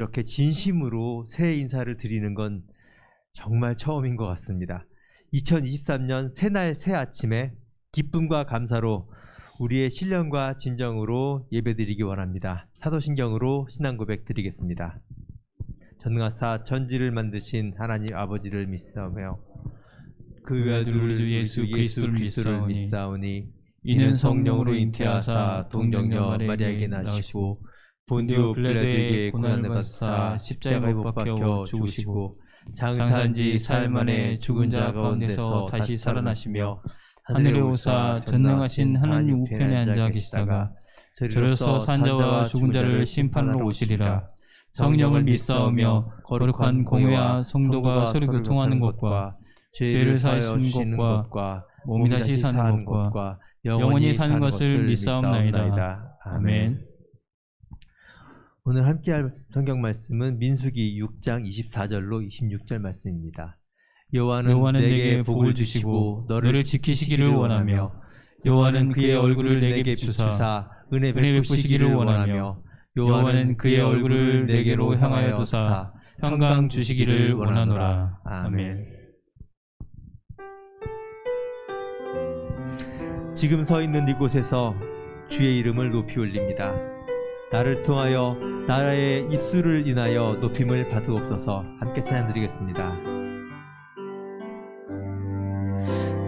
이렇게 진심으로 새해 인사를 드리는 건 정말 처음인 것 같습니다. 2023년 새날 새 아침에 기쁨과 감사로 우리의 신령과 진정으로 예배드리기 원합니다. 사도신경으로 신앙고백 드리겠습니다. 전능하사 천지를 만드신 하나님 아버지를 믿사오며 그 아들 우리 주 예수 그리스도를 믿사오니 이는 성령으로 잉태하사 동정녀 마리아에게 나시고 본디오 빌라도에게 고난을 받으사 십자가에 못 박혀 죽으시고 장사한 지 사흘 만에 죽은 자 가운데서 다시 살아나시며 하늘에 오사 전능하신 하나님 우편에 앉아 계시다가 저로서 산 자와 죽은 자를 심판하러 오시리라. 성령을 믿사오며 거룩한 공회와 성도가 서로 교통하는 것과 죄를 사하시는 것과 몸이 다시 사는 것과 영원히 사는 것을 믿사옵나이다. 아멘. 오늘 함께할 성경 말씀은 민수기 6장 24절로 26절 말씀입니다. 여호와는 내게 복을 주시고 너를 지키시기를 원하며 여호와는 그의 얼굴을 내게 비추사 은혜 베푸시기를 원하며 여호와는 그의 얼굴을 내게로 향하여 두사 평강 주시기를 원하노라. 아멘. 지금 서 있는 이곳에서 주의 이름을 높이 올립니다. 나를 통하여 나의 입술을 인하여 높임을 받으옵소서. 함께 찬양드리겠습니다.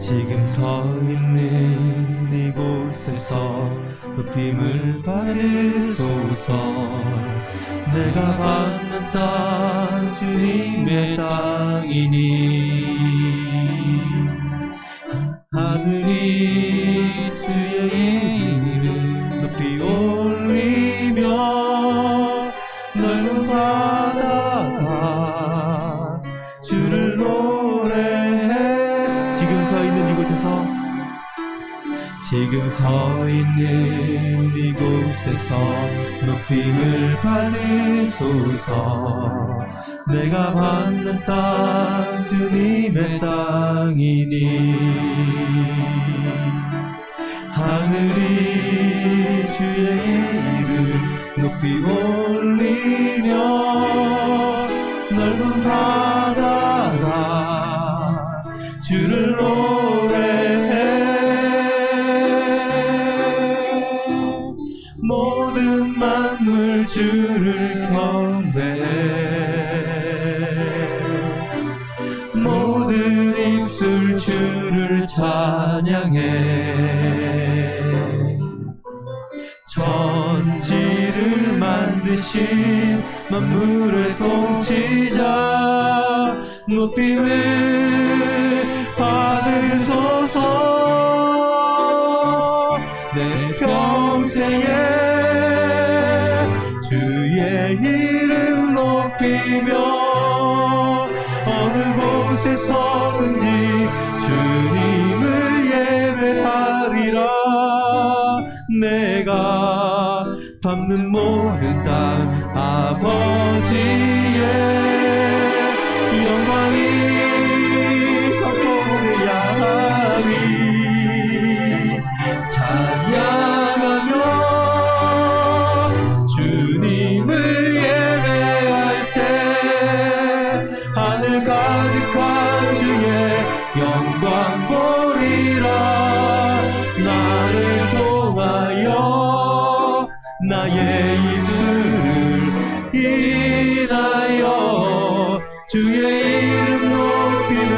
지금 서 있는 이곳에서 높임을 받으소서. 내가 받는 땅 주님의 땅이니 하늘이 주의 이름 높이 올리며 넓은 바다가 주를 노래해. 지금 서 있는 이곳에서 높임을 받으소서. 내가 받는 땅 주님의 땅이니 하늘이 주의 이름 높이 올리며 넓은 바다가 주를 노래해. 모든 만물 주를 경배해. 모든 입술 주를 찬양해. 천지를 만드신 만물의 통치자 높임을 받으소서. 내 평생에 주의 이름 높이며 어느 곳에 서든지 주님을 예배하리라. 내가 밟는 모든 땅 아버지의 영광이 선포되야 하리. 찬양하며 주님을 예배할 때 하늘 가득한 주의 영광 보리라. 나를 통하여 나의 입술을 인하여 주의 이름 높임을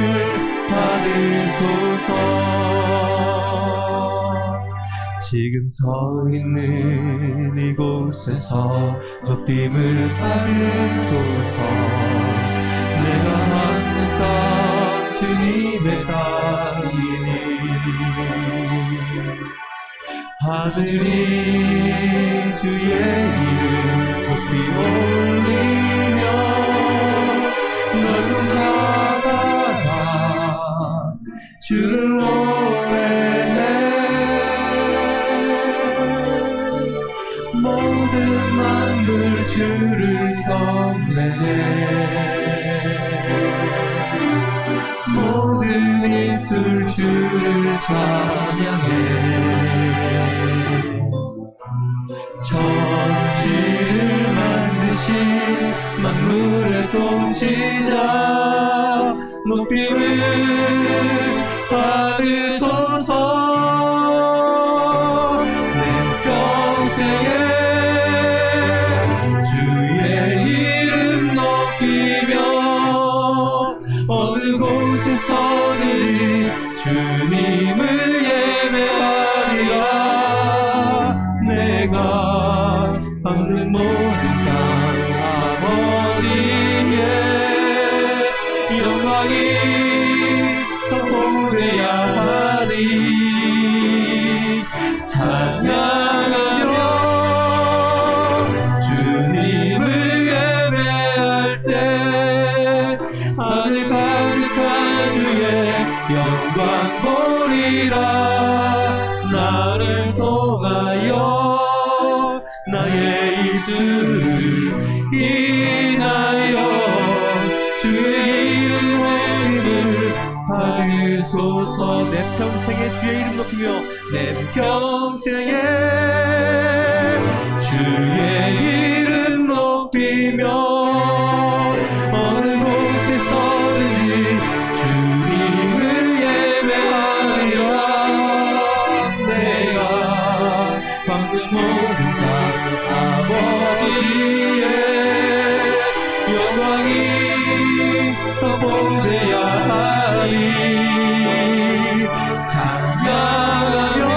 받으소서. 지금 서 있는 이곳에서 높임을 받으소서. 내가 받는 땅 주님의 땅이니 하늘이 주의 이름 높이 올리며 넓은 바다가 주를 노래해. 모든 만물 주를 경배해. 모든 입술 주를 찬양해. 천지를 만드신 만물의 통치자 높임을 받으소서. 내 평생에 주의 이름 높이며 어느 곳에서든지 주님을 예배하리라. 내가 밟는 모든 땅 아버지의 영광이 선포되어야 하리. 찬양하며 주님을 예배할 때 하늘 가득한 주의 영광 보리라. 나를 통하여 나의 입술을 인하여 주의 이름 높임을 받으소서. 내 평생에 주의 이름 높이며 내 평생에 주의 이름 높이며 어느 곳에서든지 주님을 예배하리라. 내가 밟는 모든 땅 아버지의 영광이 선포되어야 하리. 찬양하며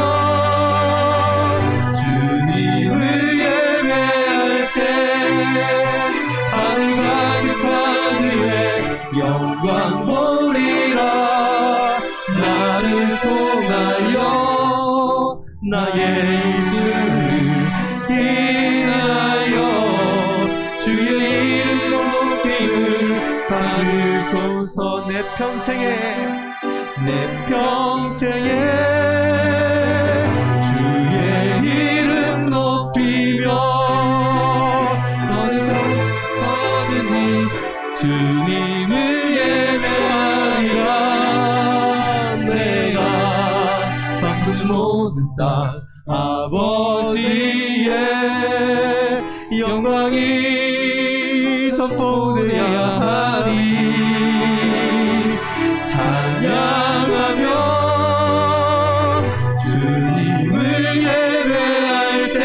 주님을 예배할 때 하늘 가득한 주의 영광 보리라. 나를 통하여 나의 입술을 인하여 주의 이름 높임을 받으소서. 내 평생에 주의 이름 높이며 어느 곳서든지 주님을 예배하리라. 내가 밟는 모든 땅 아버지의 영광이 선포되어야 하리. 찬양하며 주님을 예배할 때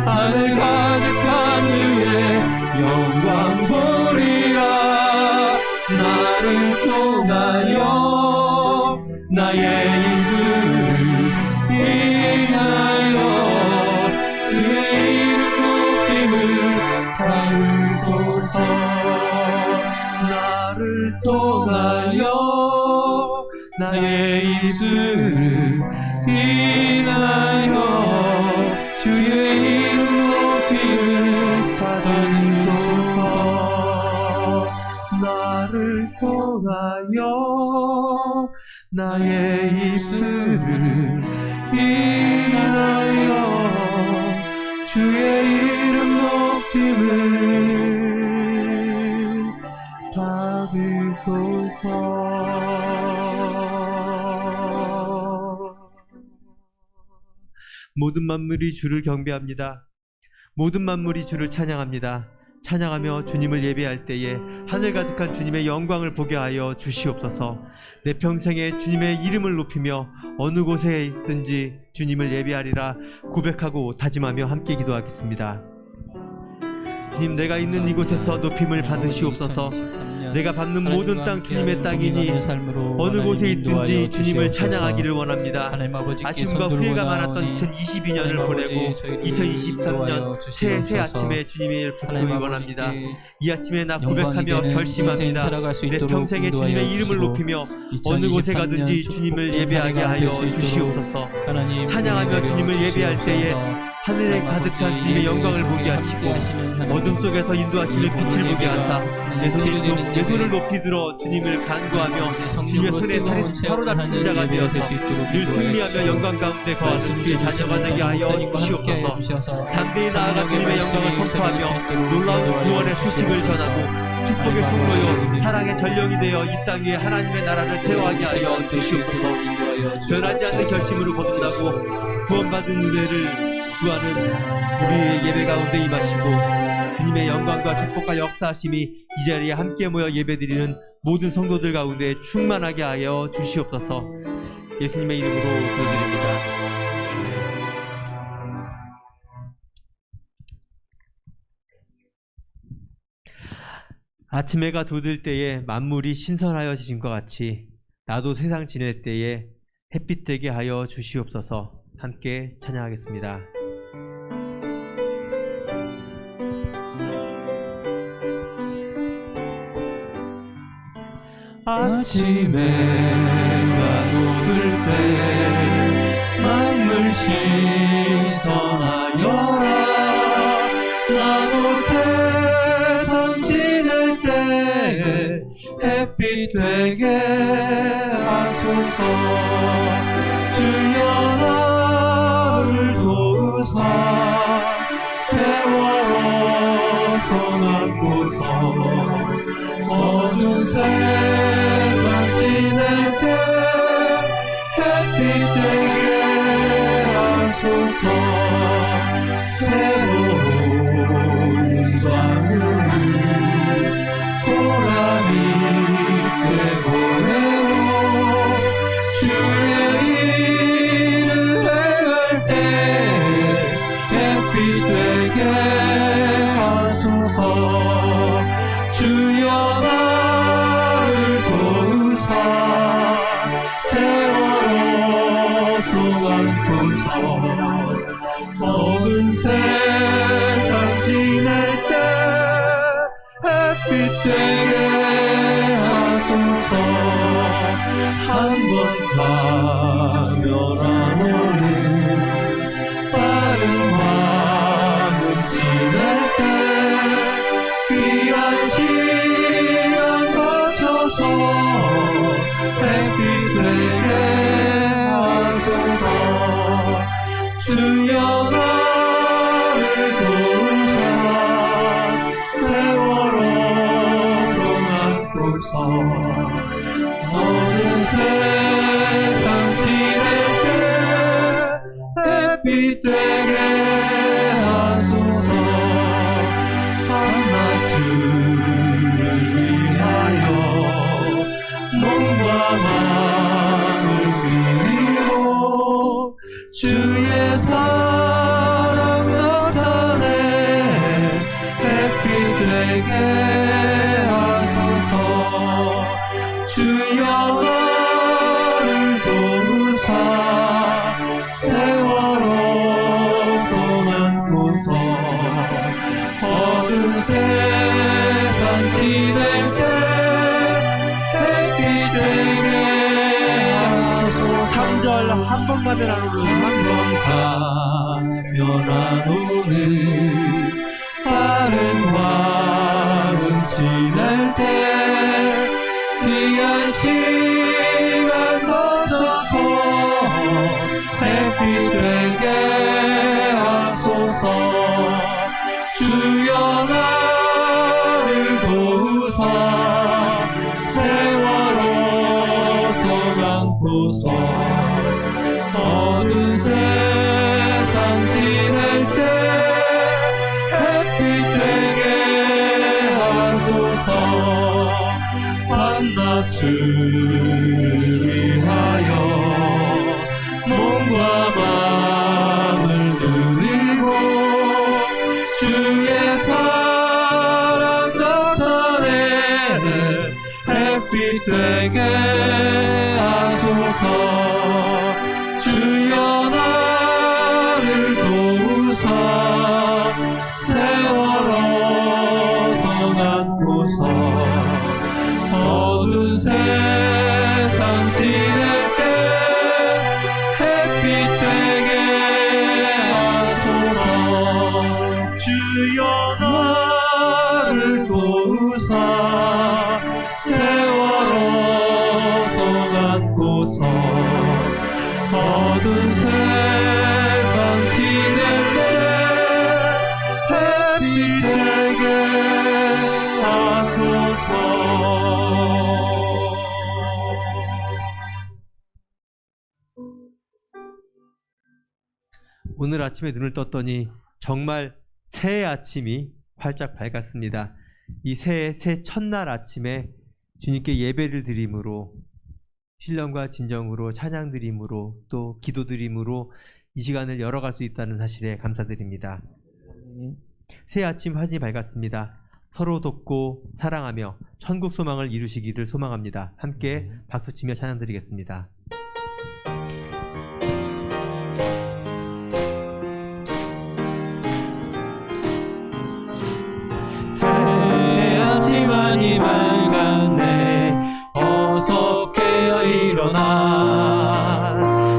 하늘 가득한 주의 영광 보리라. 나를 통하여 나의 입술을 인하여 주의 이름 높임을 받으소서. 나를 통하여 나의 입술을 인하여 주의 이름 높임을 받으소서. 나를 통하여 나의 입술을 인하여 주의 이름 높임을 받으소서. 모든 만물이 주를 경배합니다. 모든 만물이 주를 찬양합니다. 찬양하며 주님을 예배할 때에 하늘 가득한 주님의 영광을 보게 하여 주시옵소서. 내 평생에 주님의 이름을 높이며 어느 곳에 있든지 주님을 예배하리라 고백하고 다짐하며 함께 기도하겠습니다. 주님, 내가 있는 이곳에서 높임을 받으시옵소서. 내가 밟는 모든 땅 주님의 땅이니 어느 곳에 있든지 주님을 찬양하기를 원합니다. 아쉬움과 후회가 많았던 2022년을 보내고 2023년 새 아침에 주님을 붙들기 원합니다. 이 아침에 나 고백하며 결심합니다. 내 평생에 주님의 이름을 높이며 어느 곳에 가든지 주님을 예배하게 하여 주시옵소서. 찬양하며 주님을 예배할 때에 하늘에 가득한 주님의 영광을 보게 하시고 어둠 속에서 인도하시는 빛을 보게 하사 내 손을 높이 들어 주님을 간구하며 주님의 손에 사로잡힌 자가 되어서 늘 승리하며 영광 가운데 거하는 주의 자녀가 되게 하여 주시옵소서. 담대히 나아가 주님의 영광을 선포하며 놀라운 구원의 소식을 전하고 축복의 통로요 사랑의 전령이 되어 이 땅 위에 하나님의 나라를 세워가게 하여 주시옵소서. 변하지 않는 결심으로 거듭나고 구원받은 은혜를 구하는 우리의 예배 가운데 임하시고 주님의 영광과 축복과 역사하심이 이 자리에 함께 모여 예배드리는 모든 성도들 가운데 충만하게 하여 주시옵소서. 예수님의 이름으로 기도드립니다. 아침 해가 돋을 때에 만물이 신선하여지신 것 같이 나도 세상 지낼 때에 햇빛 되게 하여 주시옵소서. 함께 찬양하겠습니다. 아침에 해가 돋을 때 만물 신선하여라. 나도 세상 지낼 때 햇빛 되게 하소서. 주여 나를 도우사 세월호 손안고서 어두운 세상 지낼 때 햇빛 되게 하소서. 새로운 방음을 보람 있게 보내오. 주의 일을 행할 때 햇빛 되게 하소서. 주여 나를 도우사 세월호 손안고서 어두운 세상 지낼 때 햇빛 되게 하소서. 한 번 가면 안 오는 빠른 밤을 지낼 때 귀한 시간 거쳐서 햇빛 되게 하소서. 주여 나를 도우사 세월호 손안고서 어두운 세상 지낼 때 햇빛 되게 하소서. 주를 위하여 몸과 마음을 드리고 주의 사랑 나타내 햇빛 되게 하소서. 주여 나를 도우사 세월호 손안고서 어두운 세상 지낼 때 햇빛 되게 하소서. 3절 한 번 가면 안 오는 한 번 가면 안 오는 빠른 밤은 지낼 때 귀한 시간 거쳐서 햇빛 되게 하소서. 주여 나를 도우사 세월호 손안고서 어두운 세상 지낼 때 햇빛 되게 하소서. 밤낮을 위하여 몸과 마음을 드리고 주의 사랑 나타내 햇빛 되게 하소서. 주여 나를 도우사 세월호 손안고서 어두운 세상 지낼 때 햇빛 되게 하소서. 주여 나를 도우사 세월호 손안고서 어두운 세상 지낼 때 햇빛 되게 하소서. 오늘 아침에 눈을 떴더니 정말 새해 아침이 활짝 밝았습니다. 이 새해 새 첫날 아침에 주님께 예배를 드림으로, 신령과 진정으로 찬양 드림으로, 또 기도 드림으로 이 시간을 열어갈 수 있다는 사실에 감사드립니다. 새 아침 환히 밝았습니다. 서로 돕고 사랑하며 천국 소망을 이루시기를 소망합니다. 함께 박수치며 찬양 드리겠습니다. 새 아침 많이 밝았네. 어서 깨어 일어나.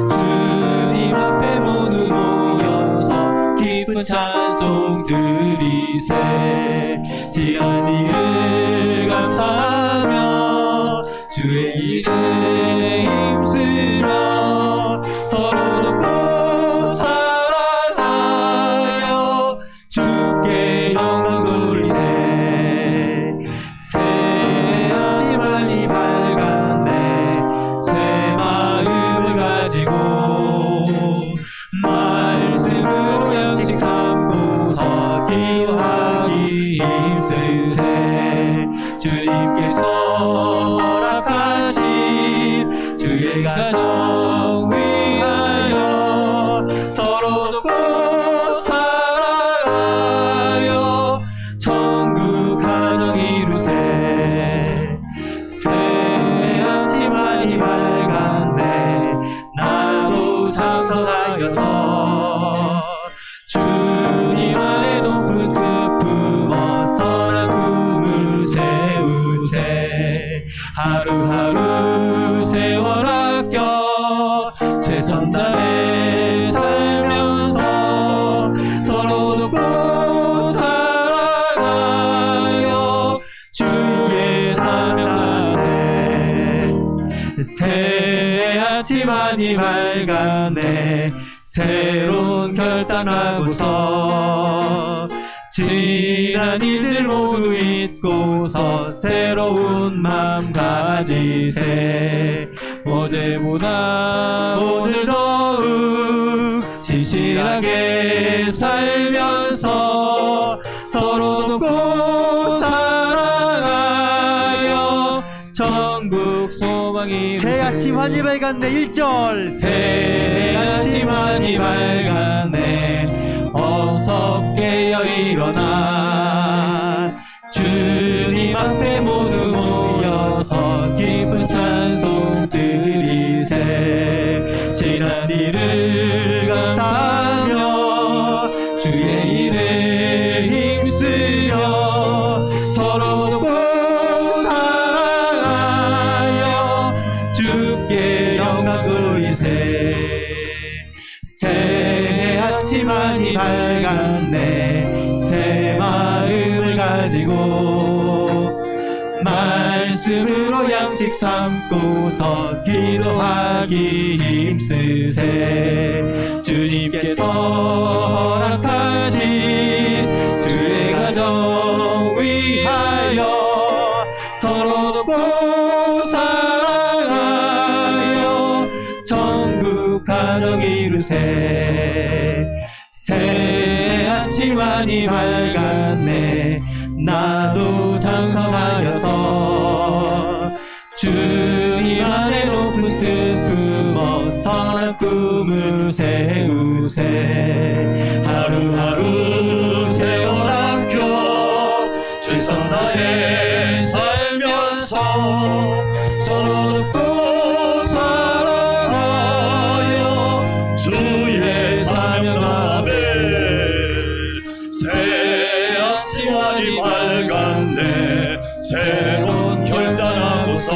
주님 앞에 모두 모여서 기쁜 찬송 드리세. 지난 일을 감사하며 주의 일에 힘쓰며 서로 돕고 사랑하여 주께 영광 돌리세. 새 아침 많이 밝았네. 새 마음을 가지고 말씀으로 양식 삼고서 기도하기 힘쓰세. 주님께서 허락하신 주의 가정 위하여 서로 돕고 사랑하여 천국 가정 이루세. 새 아침 많이 밝았네. 나도 장성하여서 주님 안에 높은 기쁨 선한 꿈을 세우세. 하루하루 세월 아껴 최선 다해 살면서 서로 돕고 사랑하여 주의 사명하세. 새 아침 많이 밝았네. 새로운 결단하고서 지난 일들 모두 잊고서 새로운 마음 가지세. 어제보다 오늘 더욱 신실하게 살면서 서로 돕고 사랑하여 천국 소망 이루세. 새 아침 환히 밝았네. 1절. 새 아침 많이 밝았네. 어서 깨어 일어나. 주님 앞에 모두 모여서 기쁜 찬송 드리세. 지난 일을 감사하며 주의 일을 힘쓰며 서로 돕고 사랑하여 주께 영광 돌리세. 새 아침 많이 밝았네. 새 마음을 가지고 말씀으로 양식 삼고서 기도하기 힘쓰세. 주님께서 허락하신 주의 가정 위하여 서로 돕고 사랑하여 천국 가정 이루세. 새 아침 많이 밝았네. 나도 장성하여서 주님 안에 높은 뜻 품어 선한 꿈을 세우세. 하루하루 세월 아껴 최선 다해 살면서 서로 돕고 사랑하여 주의 사명 다하세. 새 아침 많이 밝았네. 새로운 결단하고서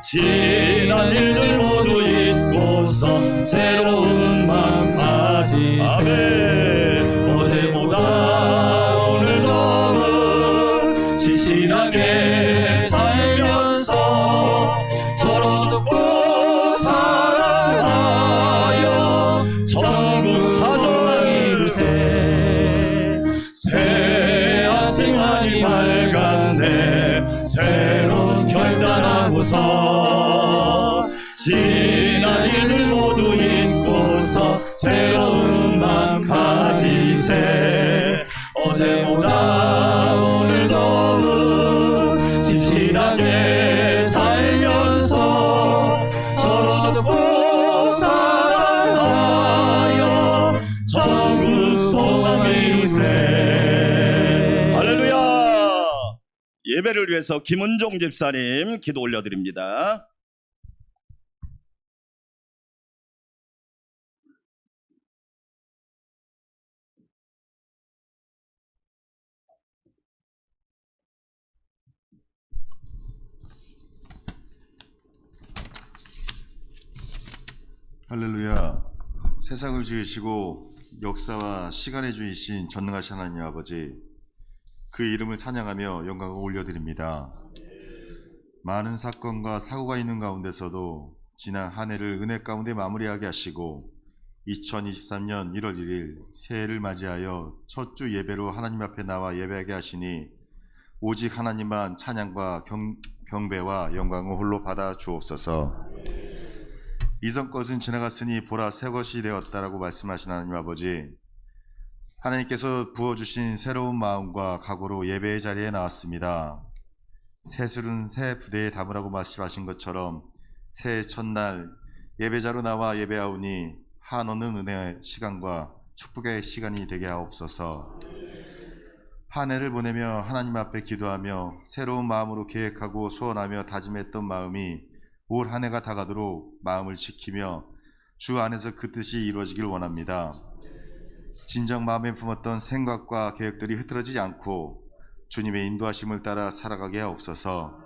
지난 일들 모두 잊고서 새로운 마음 가지세. 어제보다 오늘 더욱 신실하게 살면서 서로 돕고 사랑하여 천국 사정 이루세. 새 아침 많이 밝았네. 새로운 결단하고서 지난 일들 모두 잊고서 새로운 마음 가지세. 어제 예배를 위해서 김은종 집사님 기도 올려드립니다. 할렐루야. 세상을 지으시고 역사와 시간의 주이신 전능하신 하나님 아버지, 그 이름을 찬양하며 영광을 올려드립니다. 많은 사건과 사고가 있는 가운데서도 지난 한 해를 은혜 가운데 마무리하게 하시고 2023년 1월 1일 새해를 맞이하여 첫 주 예배로 하나님 앞에 나와 예배하게 하시니 오직 하나님만 찬양과 경배와 영광을 홀로 받아 주옵소서. 이전 것은 지나갔으니 보라 새 것이 되었다라고 말씀하신 하나님 아버지, 하나님께서 부어주신 새로운 마음과 각오로 예배의 자리에 나왔습니다. 새 술은 새 부대에 담으라고 말씀하신 것처럼 새해 첫날 예배자로 나와 예배하오니 한없는 은혜의 시간과 축복의 시간이 되게 하옵소서. 한 해를 보내며 하나님 앞에 기도하며 새로운 마음으로 계획하고 소원하며 다짐했던 마음이 올 한 해가 다가도록 마음을 지키며 주 안에서 그 뜻이 이루어지길 원합니다. 진정 마음에 품었던 생각과 계획들이 흐트러지지 않고 주님의 인도하심을 따라 살아가게 하옵소서.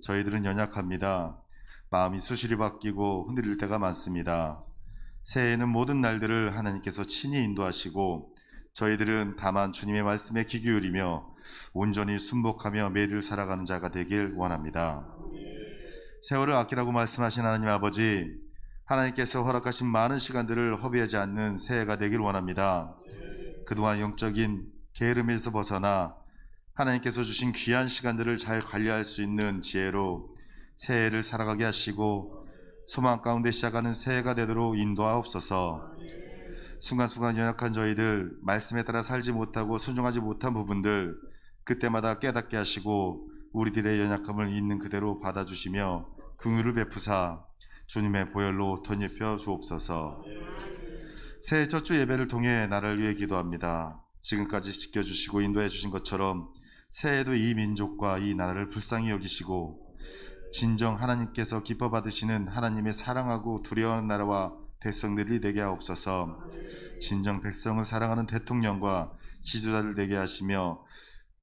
저희들은 연약합니다. 마음이 수시리 바뀌고 흔들릴 때가 많습니다. 새해에는 모든 날들을 하나님께서 친히 인도하시고 저희들은 다만 주님의 말씀에 귀 기울이며 온전히 순복하며 매일 살아가는 자가 되길 원합니다. 세월을 아끼라고 말씀하신 하나님 아버지, 하나님께서 허락하신 많은 시간들을 허비하지 않는 새해가 되길 원합니다. 그동안 영적인 게으름에서 벗어나 하나님께서 주신 귀한 시간들을 잘 관리할 수 있는 지혜로 새해를 살아가게 하시고 소망 가운데 시작하는 새해가 되도록 인도하옵소서. 순간순간 연약한 저희들, 말씀에 따라 살지 못하고 순종하지 못한 부분들 그때마다 깨닫게 하시고 우리들의 연약함을 있는 그대로 받아주시며 긍휼을 베푸사 주님의 보혈로 덧입혀 주옵소서. 새해 첫 주 예배를 통해 나를 위해 기도합니다. 지금까지 지켜주시고 인도해 주신 것처럼 새해에도 이 민족과 이 나라를 불쌍히 여기시고 진정 하나님께서 기뻐 받으시는 하나님의 사랑하고 두려워하는 나라와 백성들이 되게 하옵소서. 진정 백성을 사랑하는 대통령과 지도자들 되게 하시며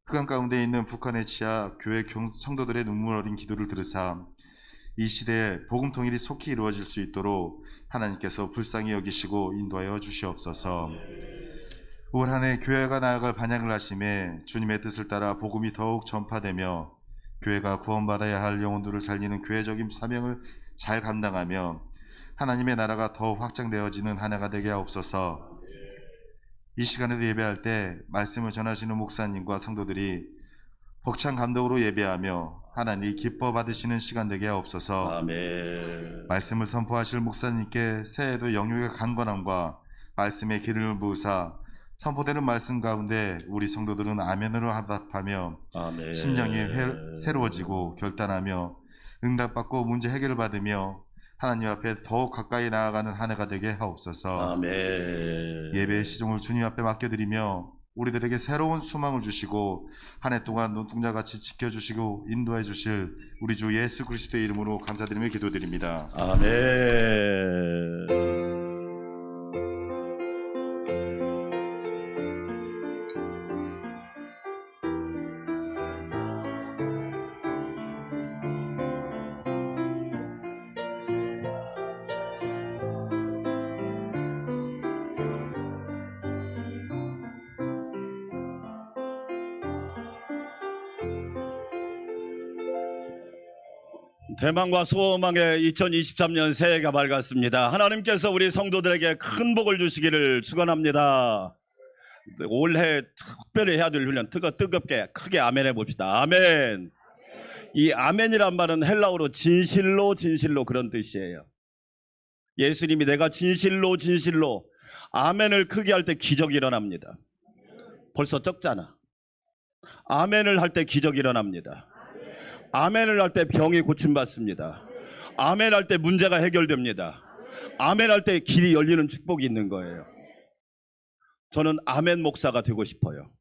흑암 가운데 있는 북한의 지하 교회 성도들의 눈물 어린 기도를 들으사 이 시대에 복음 통일이 속히 이루어질 수 있도록 하나님께서 불쌍히 여기시고 인도하여 주시옵소서. 올 한 해 교회가 나아갈 반향을 하심에 주님의 뜻을 따라 복음이 더욱 전파되며 교회가 구원받아야 할 영혼들을 살리는 교회적인 사명을 잘 감당하며 하나님의 나라가 더욱 확장되어지는 한 해가 되게 하옵소서. 이 시간에도 예배할 때 말씀을 전하시는 목사님과 성도들이 벅찬 감동으로 예배하며 하나님 기뻐 받으시는 시간 되게 하옵소서. 아멘. 말씀을 선포하실 목사님께 새해에도 영육의 강건함과 말씀의 기름을 부으사 선포되는 말씀 가운데 우리 성도들은 아멘으로 합답하며 아멘. 심령이 새로워지고 결단하며 응답받고 문제 해결을 받으며 하나님 앞에 더욱 가까이 나아가는 한 해가 되게 하옵소서. 아멘. 예배의 시종을 주님 앞에 맡겨드리며 우리들에게 새로운 수망을 주시고 한 해 동안 눈동자같이 지켜주시고 인도해 주실 우리 주 예수 그리스도의 이름으로 감사드리며 기도드립니다. 아멘. 대망과 소망의 2023년 새해가 밝았습니다. 하나님께서 우리 성도들에게 큰 복을 주시기를 축원합니다. 올해 특별히 해야 될 훈련 뜨겁게 크게 아멘 해봅시다. 아멘. 이 아멘이란 말은 헬라어로 진실로 그런 뜻이에요. 예수님이 내가 진실로 아멘을 크게 할 때 기적이 일어납니다. 벌써 적잖아. 아멘을 할 때 기적이 일어납니다. 아멘을 할 때 병이 고침받습니다. 아멘 할 때 문제가 해결됩니다. 아멘 할 때 길이 열리는 축복이 있는 거예요. 저는 아멘 목사가 되고 싶어요.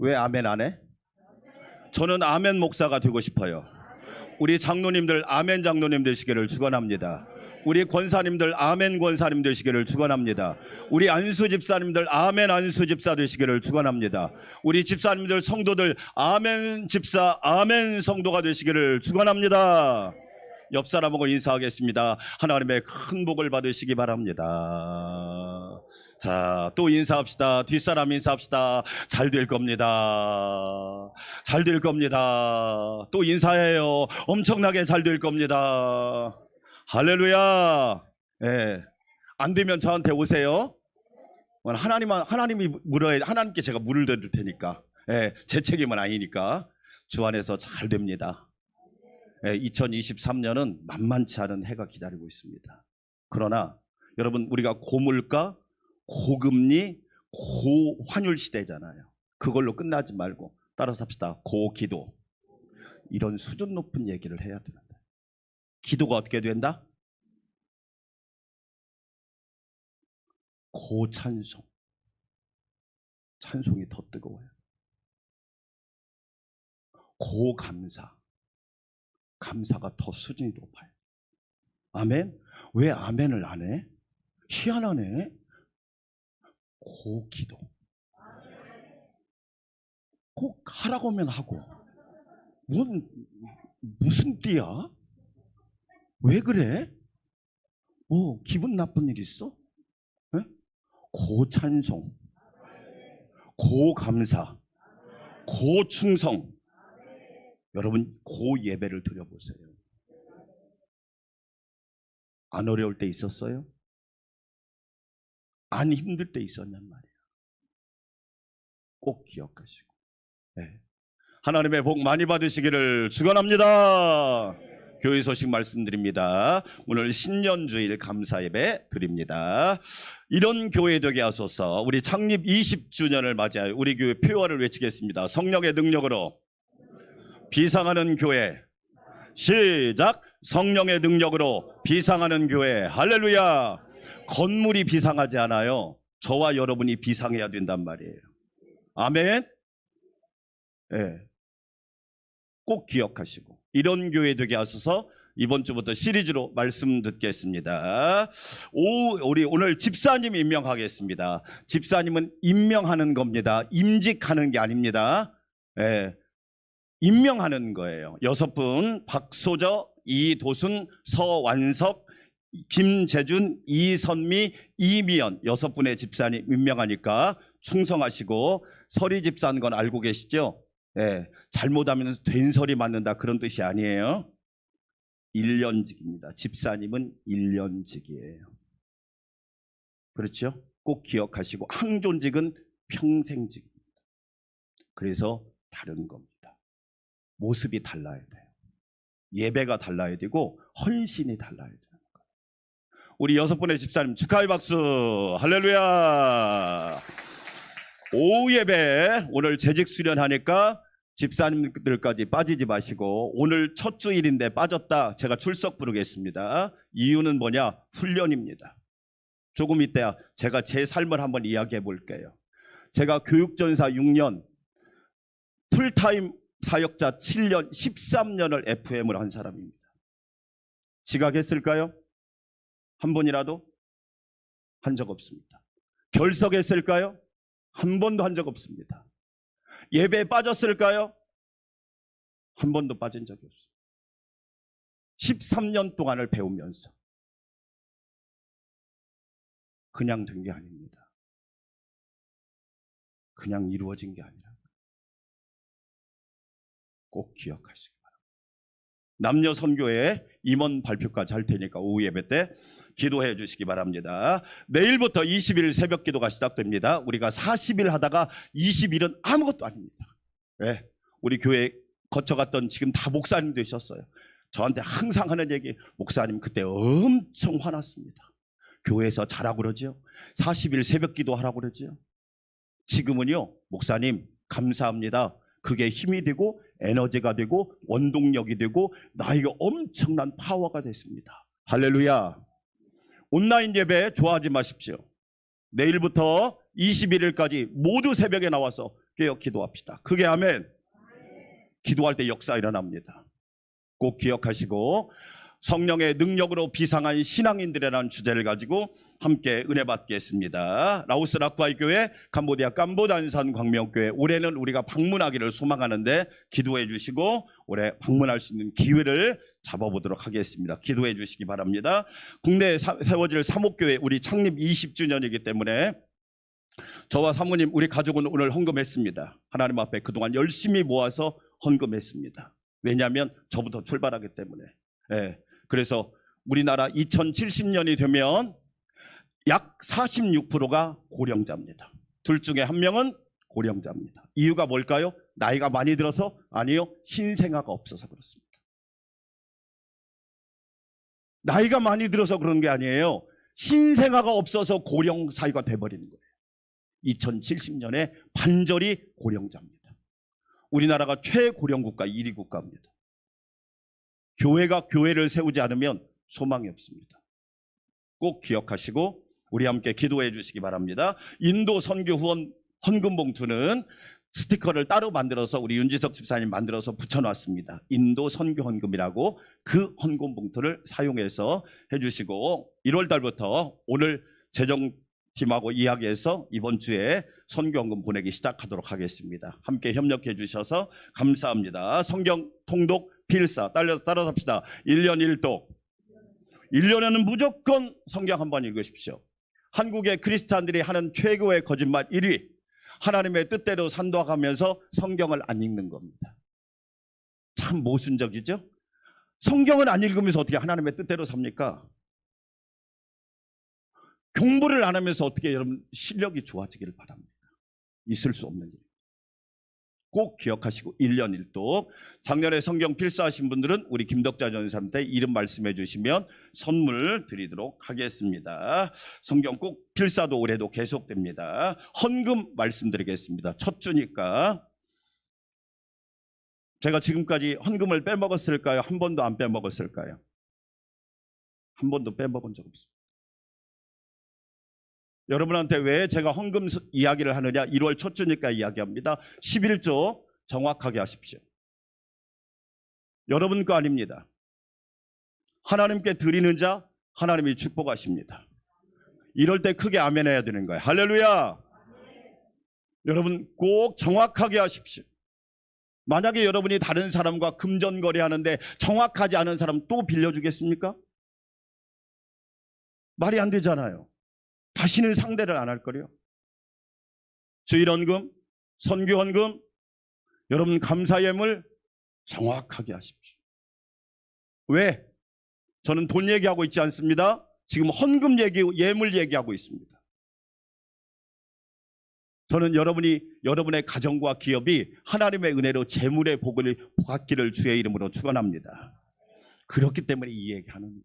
왜 아멘 안 해? 저는 아멘 목사가 되고 싶어요. 우리 장로님들 아멘 장로님 되시기를 축원합니다. 우리 권사님들 아멘 권사님 되시기를 축원합니다. 우리 안수 집사님들 아멘 안수 집사 되시기를 축원합니다. 우리 집사님들 성도들 아멘 집사 아멘 성도가 되시기를 축원합니다. 옆 사람하고 인사하겠습니다. 하나님의 큰 복을 받으시기 바랍니다. 자, 또 인사합시다. 뒷사람 인사합시다. 잘 될 겁니다. 잘 될 겁니다. 또 인사해요. 엄청나게 잘 될 겁니다. 할렐루야. 예. 안 되면 저한테 오세요. 하나님이 물어야, 하나님께 제가 물을 드릴 테니까. 예. 제 책임은 아니니까. 주 안에서 잘 됩니다. 예. 2023년은 만만치 않은 해가 기다리고 있습니다. 그러나 여러분, 우리가 고물가, 고금리, 고환율 시대잖아요. 그걸로 끝나지 말고 따라서 합시다. 고기도. 이런 수준 높은 얘기를 해야 됩니다. 기도가 어떻게 된다? 고찬송. 찬송이 더 뜨거워요. 고감사. 감사가 더 수준이 높아요. 아멘? 왜 아멘을 안 해? 희한하네. 고기도. 꼭 하라고 하면 하고. 무슨 띠야? 왜 그래? 뭐 기분 나쁜 일 있어? 네? 고찬송, 고감사, 고충성. 여러분, 고예배를 드려보세요. 안 어려울 때 있었어요? 안 힘들 때 있었냔 말이에요. 꼭 기억하시고. 네. 하나님의 복 많이 받으시기를 축원합니다. 교회 소식 말씀드립니다. 오늘 신년주일 감사예배 드립니다. 이런 교회 되게 하소서. 우리 창립 20주년을 맞이하여 우리 교회 표어를 외치겠습니다. 성령의 능력으로 비상하는 교회. 시작. 성령의 능력으로 비상하는 교회. 할렐루야. 건물이 비상하지 않아요. 저와 여러분이 비상해야 된단 말이에요. 아멘. 네. 꼭 기억하시고 이런 교회 되게 하셔서 이번 주부터 시리즈로 말씀 듣겠습니다. 우리 오늘 집사님 임명하겠습니다. 집사님은 임명하는 겁니다. 임직하는 게 아닙니다. 예, 임명하는 거예요. 6분 박소저, 이도순, 서완석, 김재준, 이선미, 이미연 6분의 집사님 임명하니까 충성하시고 서리 집사인 건 알고 계시죠? 예, 잘못하면 된설이 맞는다 그런 뜻이 아니에요. 1년직입니다. 집사님은 1년직이에요. 그렇죠? 꼭 기억하시고 항존직은 평생직입니다. 그래서 다른 겁니다. 모습이 달라야 돼요. 예배가 달라야 되고 헌신이 달라야 돼요. 우리 6분의 집사님 축하의 박수. 할렐루야. 오후 예배 오늘 재직 수련하니까 집사님들까지 빠지지 마시고 오늘 첫 주일인데 빠졌다 제가 출석 부르겠습니다. 이유는 뭐냐? 훈련입니다. 조금 이따 제가 제 삶을 한번 이야기해 볼게요. 제가 교육전사 6년, 풀타임 사역자 7년, 13년을 FM을 한 사람입니다. 지각했을까요? 한 번이라도? 한 적 없습니다. 결석했을까요? 한 번도 한 적 없습니다. 예배에 빠졌을까요? 한 번도 빠진 적이 없습니다. 13년 동안을 배우면서 그냥 된 게 아닙니다. 그냥 이루어진 게 아니라 꼭 기억하시기 바랍니다. 남녀 선교회 임원 발표까지 할 테니까 오후 예배 때 기도해 주시기 바랍니다. 내일부터 20일 새벽 기도가 시작됩니다. 우리가 40일 하다가 20일은 아무것도 아닙니다. 네, 우리 교회 거쳐갔던 지금 다 목사님 되셨어요. 저한테 항상 하는 얘기, 목사님 그때 엄청 화났습니다. 교회에서 자라고 그러죠. 40일 새벽 기도하라고 그러죠. 지금은요, 목사님 감사합니다. 그게 힘이 되고 에너지가 되고 원동력이 되고 나에게 엄청난 파워가 됐습니다. 할렐루야. 온라인 예배 좋아하지 마십시오. 내일부터 21일까지 모두 새벽에 나와서 깨어 기도합시다. 그게 아멘. 기도할 때 역사 일어납니다. 꼭 기억하시고 성령의 능력으로 비상한 신앙인들이라는 주제를 가지고 함께 은혜 받겠습니다. 라오스 라쿠아이 교회, 캄보디아 깜보단산 광명교회, 올해는 우리가 방문하기를 소망하는데 기도해 주시고 올해 방문할 수 있는 기회를 잡아보도록 하겠습니다. 기도해 주시기 바랍니다. 국내에 세워질 사목교회 우리 창립 20주년이기 때문에 저와 사모님 우리 가족은 오늘 헌금했습니다. 하나님 앞에 그동안 열심히 모아서 헌금했습니다. 왜냐하면 저부터 출발하기 때문에. 그래서 우리나라 2070년이 되면 약 46%가 고령자입니다. 둘 중에 한 명은 고령자입니다. 이유가 뭘까요? 나이가 많이 들어서? 아니요, 신생아가 없어서 그렇습니다. 나이가 많이 들어서 그런 게 아니에요. 신생아가 없어서 고령 사회가 돼버리는 거예요. 2070년에 반절이 고령자입니다. 우리나라가 최고령 국가 1위 국가입니다. 교회가 교회를 세우지 않으면 소망이 없습니다. 꼭 기억하시고 우리 함께 기도해 주시기 바랍니다. 인도 선교 후원 헌금 봉투는 스티커를 따로 만들어서 우리 윤지석 집사님 만들어서 붙여놨습니다. 인도 선교 헌금이라고 그 헌금 봉투를 사용해서 해주시고 1월 달부터 오늘 재정팀하고 이야기해서 이번 주에 선교 헌금 보내기 시작하도록 하겠습니다. 함께 협력해 주셔서 감사합니다. 성경 통독 필사 따라서 합시다. 1년 1독. 1년에는 무조건 성경 한 번 읽으십시오. 한국의 크리스찬들이 하는 최고의 거짓말 1위. 하나님의 뜻대로 산도하면서 성경을 안 읽는 겁니다. 참 모순적이죠? 성경을 안 읽으면서 어떻게 하나님의 뜻대로 삽니까? 공부를 안 하면서 어떻게 여러분 실력이 좋아지기를 바랍니까? 있을 수 없는 일. 꼭 기억하시고 1년 1독. 작년에 성경 필사하신 분들은 우리 김덕자 전사님한테 이름 말씀해 주시면 선물 드리도록 하겠습니다. 성경 꼭 필사도 올해도 계속됩니다. 헌금 말씀드리겠습니다. 첫 주니까. 제가 지금까지 헌금을 빼먹었을까요? 한 번도 안 빼먹었을까요? 한 번도 빼먹은 적 없습니다. 여러분한테 왜 제가 헌금 이야기를 하느냐? 1월 첫 주니까 이야기합니다. 11조 정확하게 하십시오. 여러분 거 아닙니다. 하나님께 드리는 자 하나님이 축복하십니다. 이럴 때 크게 아멘 해야 되는 거예요. 할렐루야. 여러분 꼭 정확하게 하십시오. 만약에 여러분이 다른 사람과 금전거래 하는데 정확하지 않은 사람 또 빌려주겠습니까? 말이 안 되잖아요. 다시는 상대를 안 할 거래요. 주일헌금, 선교헌금, 여러분 감사예물 정확하게 하십시오. 왜? 저는 돈 얘기하고 있지 않습니다. 지금 헌금 얘기, 예물 얘기하고 있습니다. 저는 여러분의 가정과 기업이 하나님의 은혜로 재물의 복을 받기를 주의 이름으로 축원합니다. 그렇기 때문에 이 얘기하는 거예요.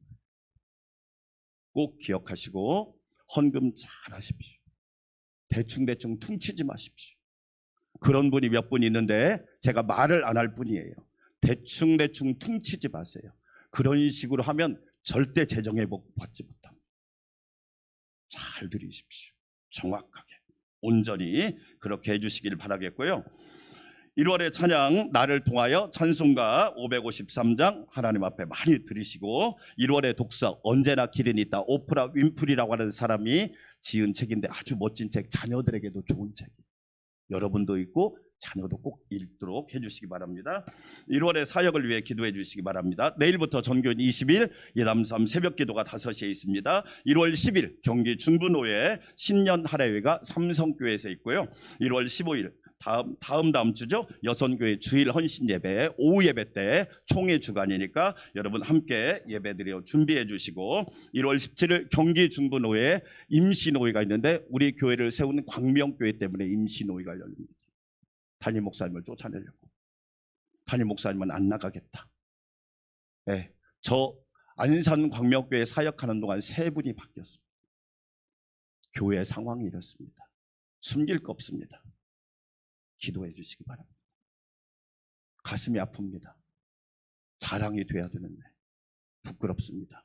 꼭 기억하시고 헌금 잘 하십시오. 대충 퉁치지 마십시오. 그런 분이 몇 분 있는데 제가 말을 안 할 뿐이에요. 대충 퉁치지 마세요. 그런 식으로 하면 절대 재정의 복 받지 못합니다. 잘 드리십시오. 정확하게 온전히 그렇게 해주시길 바라겠고요. 1월의 찬양 나를 통하여 찬송가 553장 하나님 앞에 많이 드리시고 1월의 독서 언제나 길은 있다. 오프라 윈프리라고 하는 사람이 지은 책인데 아주 멋진 책, 자녀들에게도 좋은 책이에요. 여러분도 읽고 자녀도 꼭 읽도록 해주시기 바랍니다. 1월의 사역을 위해 기도해 주시기 바랍니다. 내일부터 전교인 20일 예담삼 새벽기도가 5시에 있습니다. 1월 10일 경기 중부노회 신년 할애회가 삼성교회에서 있고요. 1월 15일 다음 주죠. 여선교회 주일 헌신 예배 오후 예배 때 총회 주간이니까 여러분 함께 예배드려 준비해 주시고 1월 17일 경기 중부노회 임시노회가 있는데 우리 교회를 세우는 광명교회 때문에 임시노회가 열립니다. 담임 목사님을 쫓아내려고. 담임 목사님은 안 나가겠다. 네, 저 안산 광명교회 사역하는 동안 3분이 바뀌었습니다. 교회 상황이 이렇습니다. 숨길 거 없습니다. 기도해 주시기 바랍니다. 가슴이 아픕니다. 자랑이 돼야 되는데 부끄럽습니다.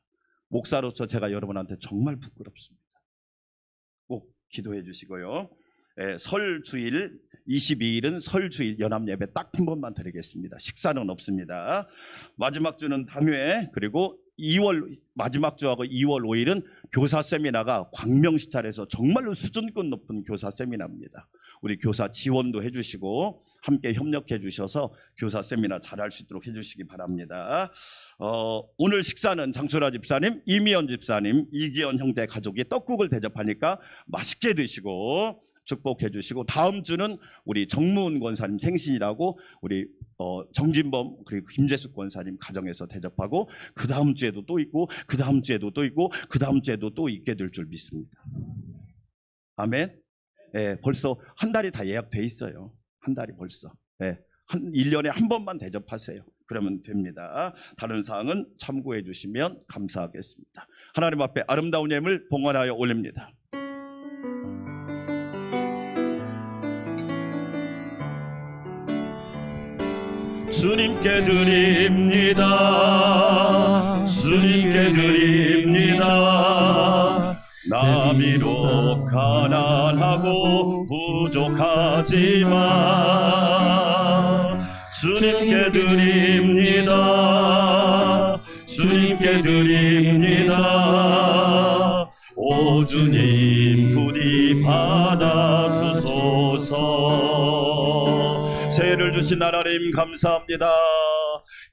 목사로서 제가 여러분한테 정말 부끄럽습니다. 꼭 기도해 주시고요. 설 주일 22일은 설 주일 연합 예배 딱 한 번만 드리겠습니다. 식사는 없습니다. 마지막 주는 당회, 그리고 2월 마지막 주하고 2월 5일은 교사 세미나가 광명시찰에서 정말로 수준급 높은 교사 세미나입니다. 우리 교사 지원도 해주시고 함께 협력해 주셔서 교사 세미나 잘할 수 있도록 해주시기 바랍니다. 오늘 식사는 장철아 집사님, 이미연 집사님, 이기현 형제 가족이 떡국을 대접하니까 맛있게 드시고 축복해 주시고, 다음 주는 우리 정무은 권사님 생신이라고 우리 정진범 그리고 김재숙 권사님 가정에서 대접하고, 그 다음 주에도 또 있고 그 다음 주에도 또 있고 그 다음 주에도 또 있게 될 줄 믿습니다. 아멘. 벌써 한 달이 다 예약돼 있어요. 한 달이 벌써. 1년에 한 번만 대접하세요. 그러면 됩니다. 다른 사항은 참고해 주시면 감사하겠습니다. 하나님 앞에 아름다운 예물 봉헌하여 올립니다. 주님께 드립니다. 주님께 드립니다. 나 비록 가난하고 부족하지만 주님께 드립니다. 주님께 드립니다. 오 주님 부디 받아주소서. 새해를 주신 하나님 감사합니다.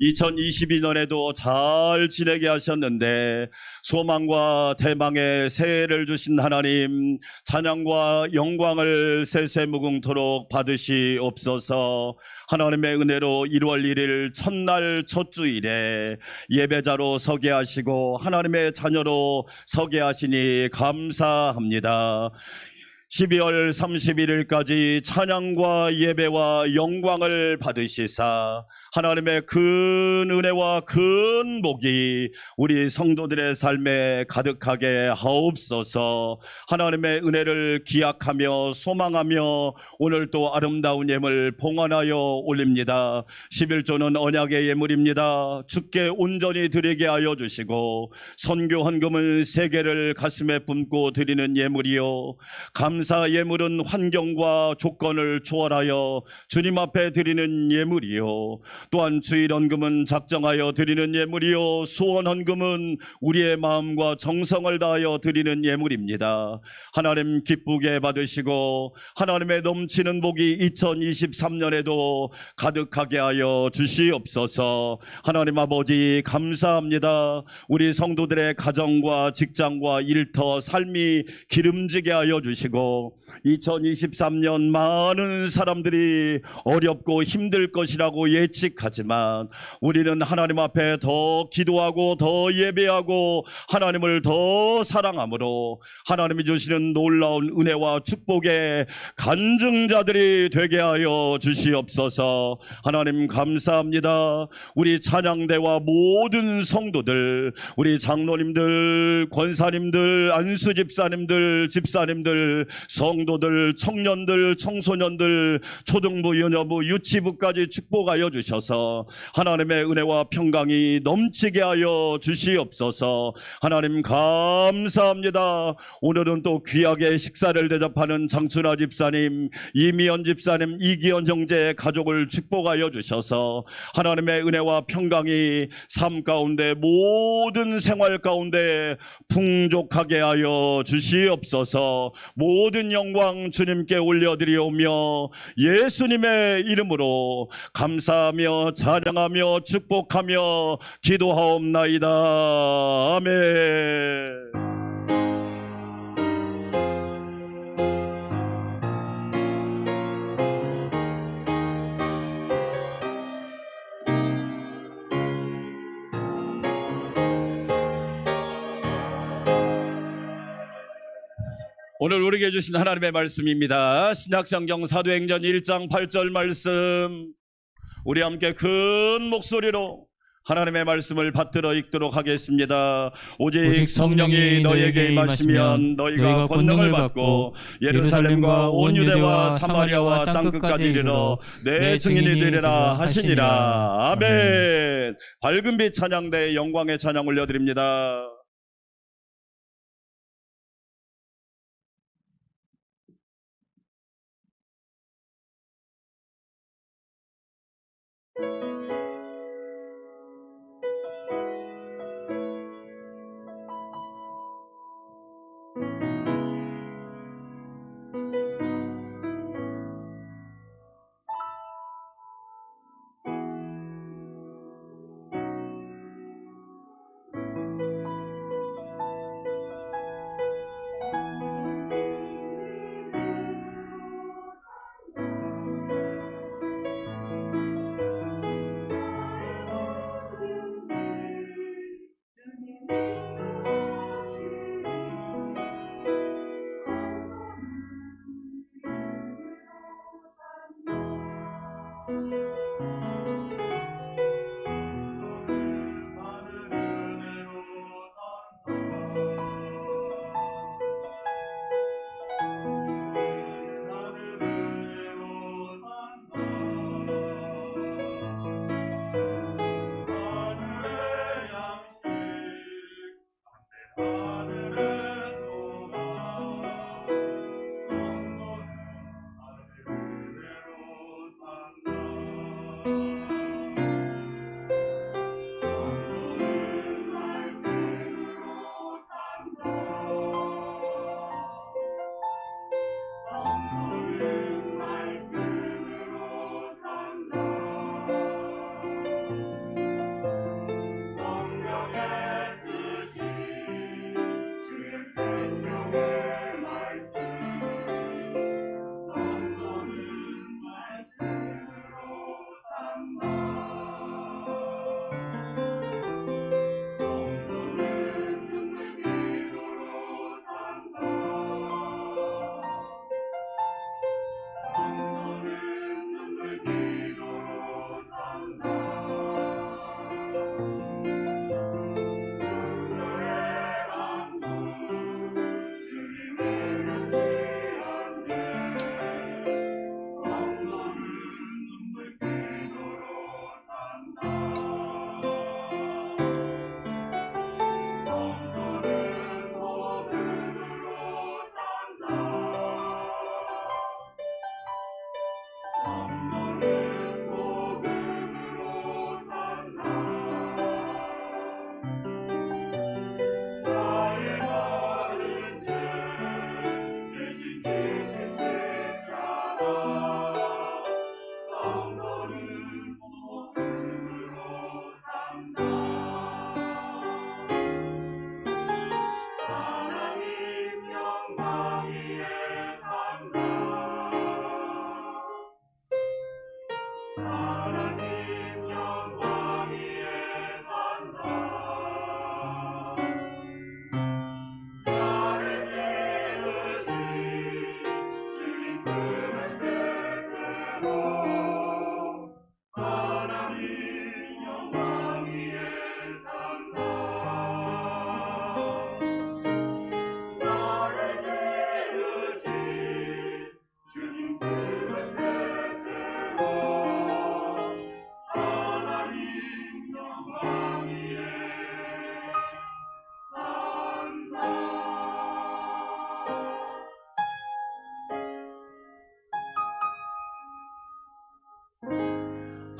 2022년에도 잘 지내게 하셨는데 소망과 대망의 새해를 주신 하나님, 찬양과 영광을 세세무궁토록 받으시옵소서. 하나님의 은혜로 1월 1일 첫날 첫 주일에 예배자로 서게 하시고 하나님의 자녀로 서게 하시니 감사합니다. 12월 31일까지 찬양과 예배와 영광을 받으시사 하나님의 큰 은혜와 큰 복이 우리 성도들의 삶에 가득하게 하옵소서. 하나님의 은혜를 기약하며 소망하며 오늘 또 아름다운 예물 봉헌하여 올립니다. 11조는 언약의 예물입니다. 주께 온전히 드리게 하여 주시고 선교 헌금은 3개를 가슴에 품고 드리는 예물이요, 감사 예물은 환경과 조건을 초월하여 주님 앞에 드리는 예물이요, 또한 주일 헌금은 작정하여 드리는 예물이요, 소원 헌금은 우리의 마음과 정성을 다하여 드리는 예물입니다. 하나님 기쁘게 받으시고 하나님의 넘치는 복이 2023년에도 가득하게 하여 주시옵소서. 하나님 아버지 감사합니다. 우리 성도들의 가정과 직장과 일터 삶이 기름지게 하여 주시고 2023년 많은 사람들이 어렵고 힘들 것이라고 예측하지만 우리는 하나님 앞에 더 기도하고 더 예배하고 하나님을 더 사랑함으로 하나님이 주시는 놀라운 은혜와 축복의 간증자들이 되게 하여 주시옵소서. 하나님 감사합니다. 우리 찬양대와 모든 성도들, 우리 장로님들, 권사님들, 안수집사님들, 집사님들, 성도들, 청년들, 청소년들, 초등부, 유년부, 유치부까지 축복하여 주셔서 하나님의 은혜와 평강이 넘치게 하여 주시옵소서. 하나님 감사합니다. 오늘은 또 귀하게 식사를 대접하는 장춘하 집사님, 이미연 집사님, 이기현 형제의 가족을 축복하여 주셔서 하나님의 은혜와 평강이 삶 가운데 모든 생활 가운데 풍족하게 하여 주시옵소서. 모든 영광 주님께 올려드리오며 예수님의 이름으로 감사하며 찬양하며 축복하며 기도하옵나이다. 아멘. 오늘 우리에게 주신 하나님의 말씀입니다. 신약성경 사도행전 1장 8절 말씀, 우리 함께 큰 목소리로 하나님의 말씀을 받들어 읽도록 하겠습니다. 오직 성령이 너희에게 임하시면 너희가 권능을 받고 예루살렘과 온 유대와 사마리아와 땅끝까지 이르러 내 증인이 되리라 하시니라. 아멘. 밝은 빛 찬양대 영광의 찬양 올려드립니다.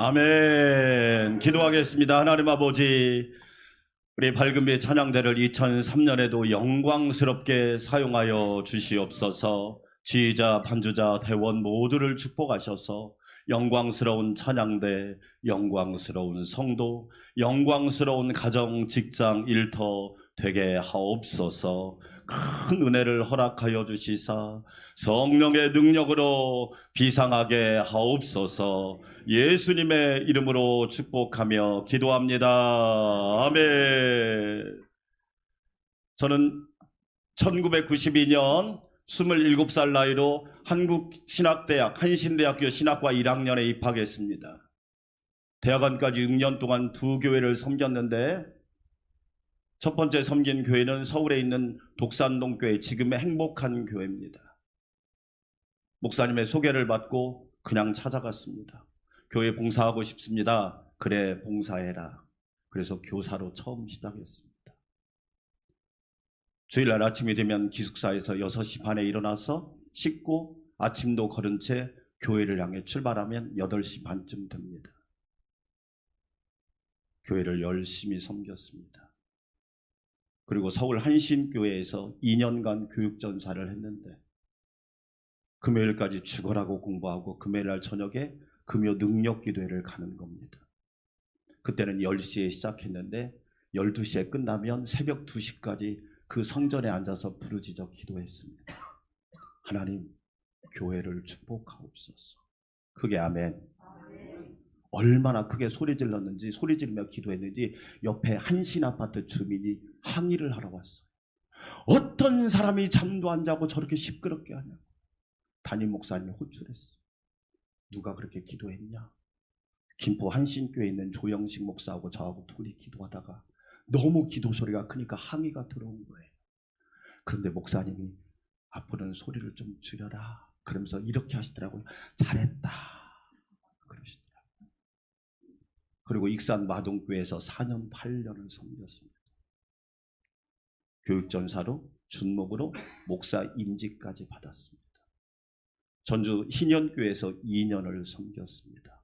아멘. 기도하겠습니다. 하나님 아버지, 우리 밝은빛 찬양대를 2003년에도 영광스럽게 사용하여 주시옵소서. 지휘자, 반주자, 대원 모두를 축복하셔서 영광스러운 찬양대, 영광스러운 성도, 영광스러운 가정, 직장, 일터 되게 하옵소서. 큰 은혜를 허락하여 주시사 성령의 능력으로 비상하게 하옵소서. 예수님의 이름으로 축복하며 기도합니다. 아멘. 저는 1992년 27살 나이로 한국신학대학 한신대학교 신학과 1학년에 입학했습니다. 대학원까지 6년 동안 두 교회를 섬겼는데 첫 번째 섬긴 교회는 서울에 있는 독산동교회, 지금의 행복한 교회입니다. 목사님의 소개를 받고 그냥 찾아갔습니다. 교회 봉사하고 싶습니다. 그래, 봉사해라. 그래서 교사로 처음 시작했습니다. 주일날 아침이 되면 기숙사에서 6시 반에 일어나서 씻고 아침도 걸은 채 교회를 향해 출발하면 8시 반쯤 됩니다. 교회를 열심히 섬겼습니다. 그리고 서울 한신교회에서 2년간 교육전사를 했는데 금요일까지 죽어라고 공부하고 금요일날 저녁에 금요 능력기도회를 가는 겁니다. 그때는 10시에 시작했는데 12시에 끝나면 새벽 2시까지 그 성전에 앉아서 부르짖어 기도했습니다. 하나님, 교회를 축복하옵소서. 크게 아멘. 얼마나 크게 소리 질렀는지, 소리 지르며 기도했는지 옆에 한신아파트 주민이 항의를 하러 왔어요. 어떤 사람이 잠도 안 자고 저렇게 시끄럽게 하냐고. 담임 목사님이 호출했어요. 누가 그렇게 기도했냐? 김포 한신교회에 있는 조영식 목사하고 저하고 둘이 기도하다가 너무 기도 소리가 크니까 항의가 들어온 거예요. 그런데 목사님이 앞으로는 소리를 좀 줄여라 그러면서 이렇게 하시더라고요. 잘했다 그러시더라고요. 그리고 익산 마동교회에서 4년 8년을 섬겼습니다. 교육전사로 준목으로 목사 임직까지 받았습니다. 전주 희년교회에서 2년을 섬겼습니다.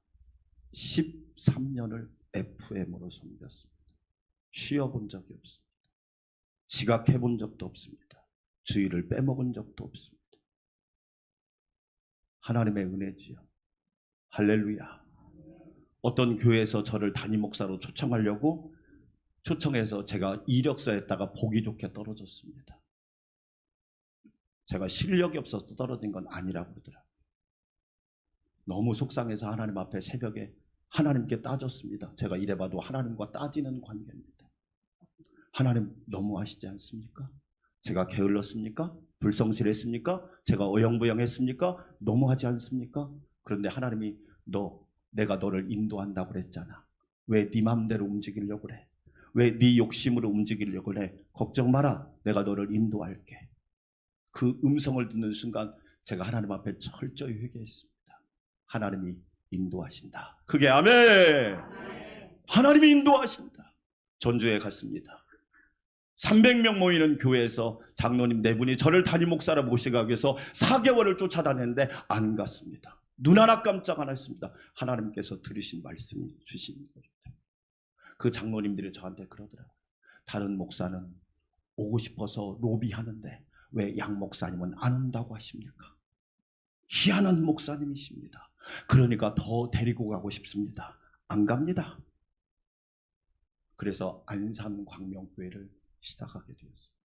13년을 FM으로 섬겼습니다. 쉬어본 적이 없습니다. 지각해본 적도 없습니다. 주일을 빼먹은 적도 없습니다. 하나님의 은혜지요. 할렐루야. 어떤 교회에서 저를 담임 목사로 초청하려고 초청해서 제가 이력서에다가 보기 좋게 떨어졌습니다. 제가 실력이 없어서 떨어진 건 아니라고 그러더라고요. 너무 속상해서 하나님 앞에 새벽에 하나님께 따졌습니다. 제가 이래봐도 하나님과 따지는 관계입니다. 하나님 너무하시지 않습니까? 제가 게을렀습니까? 불성실했습니까? 제가 어영부영했습니까? 너무하지 않습니까? 그런데 하나님이 내가 너를 인도한다고 그랬잖아. 왜 네 맘대로 움직이려고 그래? 왜 네 욕심으로 움직이려고 그래? 걱정 마라. 내가 너를 인도할게. 그 음성을 듣는 순간 제가 하나님 앞에 철저히 회개했습니다. 하나님이 인도하신다. 그게 아멘. 하나님이 인도하신다. 전주에 갔습니다. 300명 모이는 교회에서 장로님 4분이 저를 담임 목사로 모시기 위해서 4개월을 쫓아다녔는데 안 갔습니다. 눈 하나 깜짝 안 했습니다. 하나님께서 들으신 말씀이 주신 거기 때문에. 그 장로님들이 저한테 그러더라고요. 다른 목사는 오고 싶어서 로비하는데 왜 양 목사님은 안 온다고 하십니까? 희한한 목사님이십니다. 그러니까 더 데리고 가고 싶습니다. 안 갑니다. 그래서 안산광명교회를 시작하게 되었습니다.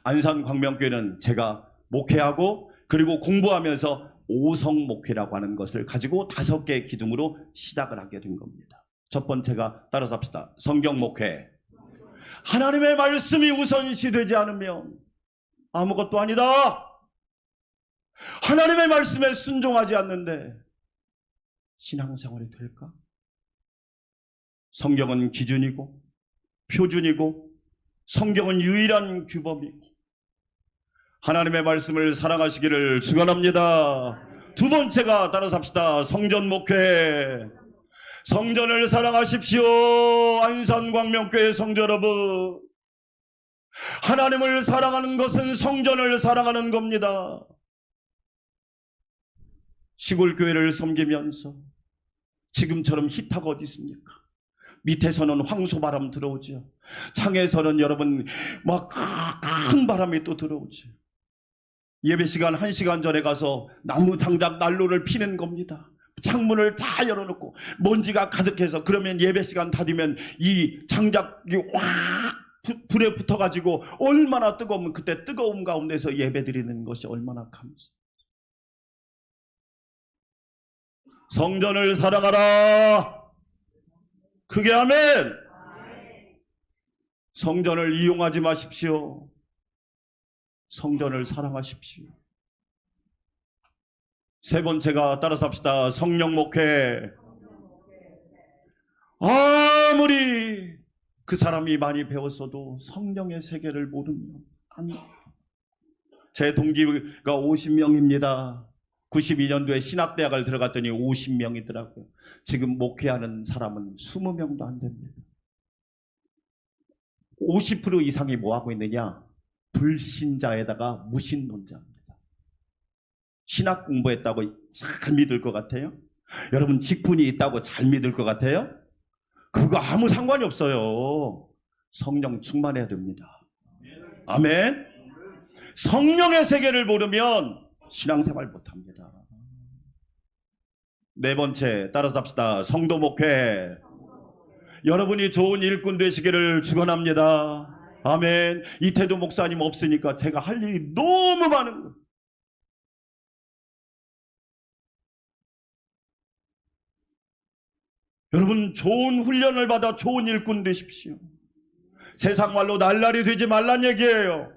안산광명교회는 제가 목회하고 그리고 공부하면서 오성목회라고 하는 것을 가지고 5개의 기둥으로 시작을 하게 된 겁니다. 첫 번째가 따라서 합시다. 성경목회. 하나님의 말씀이 우선시 되지 않으면 아무것도 아니다. 하나님의 말씀에 순종하지 않는데 신앙생활이 될까? 성경은 기준이고 표준이고 성경은 유일한 규범이고 하나님의 말씀을 사랑하시기를 축원합니다. 두 번째가 따라서 합시다. 성전목회. 성전을 사랑하십시오. 안산광명교회 성도 여러분, 하나님을 사랑하는 것은 성전을 사랑하는 겁니다. 시골 교회를 섬기면서 지금처럼 히터가 어디 있습니까? 밑에서는 황소바람 들어오죠. 창에서는 여러분 막 큰 바람이 또 들어오죠. 예배 시간 1시간 전에 가서 나무 장작 난로를 피는 겁니다. 창문을 다 열어놓고 먼지가 가득해서, 그러면 예배 시간 다 되면 이 장작이 확 불에 붙어가지고 얼마나 뜨거우면 그때 뜨거움 가운데서 예배 드리는 것이 얼마나 감사. 성전을 사랑하라. 크게 아멘. 성전을 이용하지 마십시오. 성전을 사랑하십시오. 세 번째가 따라서 합시다. 성령 목회. 아무리 그 사람이 많이 배웠어도 성령의 세계를 모르면 안 돼. 제 동기가 50명입니다. 92년도에 신학대학을 들어갔더니 50명이더라고요. 지금 목회하는 사람은 20명도 안 됩니다. 50% 이상이 뭐하고 있느냐? 불신자에다가 무신론자입니다. 신학 공부했다고 잘 믿을 것 같아요? 여러분 직분이 있다고 잘 믿을 것 같아요? 그거 아무 상관이 없어요. 성령 충만해야 됩니다. 아멘. 성령의 세계를 모르면 신앙생활 못합니다. 네 번째, 따라서 합시다. 성도 목회. 여러분이 좋은 일꾼 되시기를 축원합니다. 아멘. 이태도 목사님 없으니까 제가 할 일이 너무 많은 거예요. 여러분 좋은 훈련을 받아 좋은 일꾼 되십시오. 세상 말로 날라리 되지 말란 얘기예요.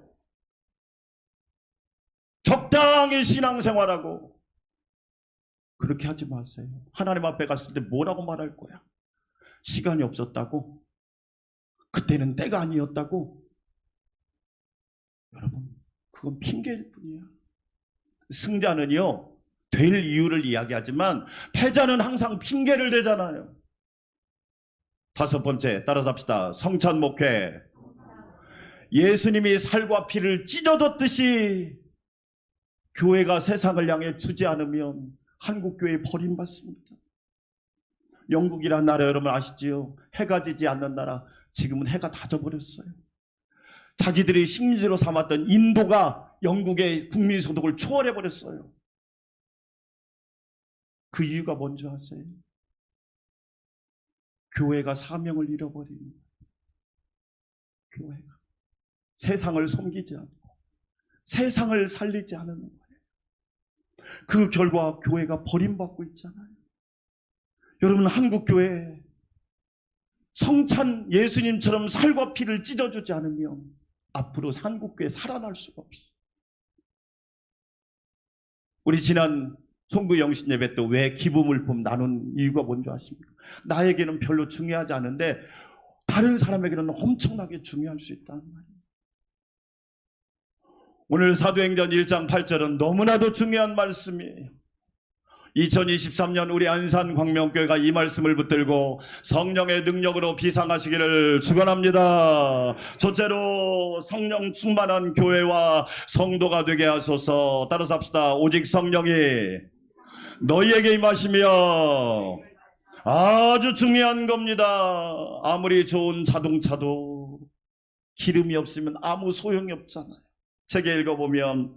적당히 신앙생활하고. 그렇게 하지 마세요. 하나님 앞에 갔을 때 뭐라고 말할 거야? 시간이 없었다고? 그때는 때가 아니었다고? 여러분 그건 핑계일 뿐이야. 승자는요 될 이유를 이야기하지만 패자는 항상 핑계를 대잖아요. 다섯 번째, 따라서 합시다. 성찬 목회. 예수님이 살과 피를 찢어졌듯이 교회가 세상을 향해 주지 않으면 한국교회 버림받습니다. 영국이라는 나라 여러분 아시지요? 해가 지지 않는 나라. 지금은 해가 다 져버렸어요. 자기들이 식민지로 삼았던 인도가 영국의 국민소득을 초월해버렸어요. 그 이유가 뭔지 아세요? 교회가 사명을 잃어버린 교회가 세상을 섬기지 않고 세상을 살리지 않는 거예요. 그 결과 교회가 버림받고 있잖아요. 여러분 한국교회 성찬 예수님처럼 살과 피를 찢어주지 않으면 앞으로 한국교회 살아날 수가 없어요. 우리 지난 송구 영신 예배 때 왜 기부물품 나눈 이유가 뭔지 아십니까? 나에게는 별로 중요하지 않은데 다른 사람에게는 엄청나게 중요할 수 있다는 말이에요. 오늘 사도행전 1장 8절은 너무나도 중요한 말씀이에요. 2023년 우리 안산광명교회가 이 말씀을 붙들고 성령의 능력으로 비상하시기를 축원합니다. 첫째로 성령 충만한 교회와 성도가 되게 하소서. 따라서 합시다. 오직 성령이 너희에게 임하시며. 아주 중요한 겁니다. 아무리 좋은 자동차도 기름이 없으면 아무 소용이 없잖아요. 책에 읽어보면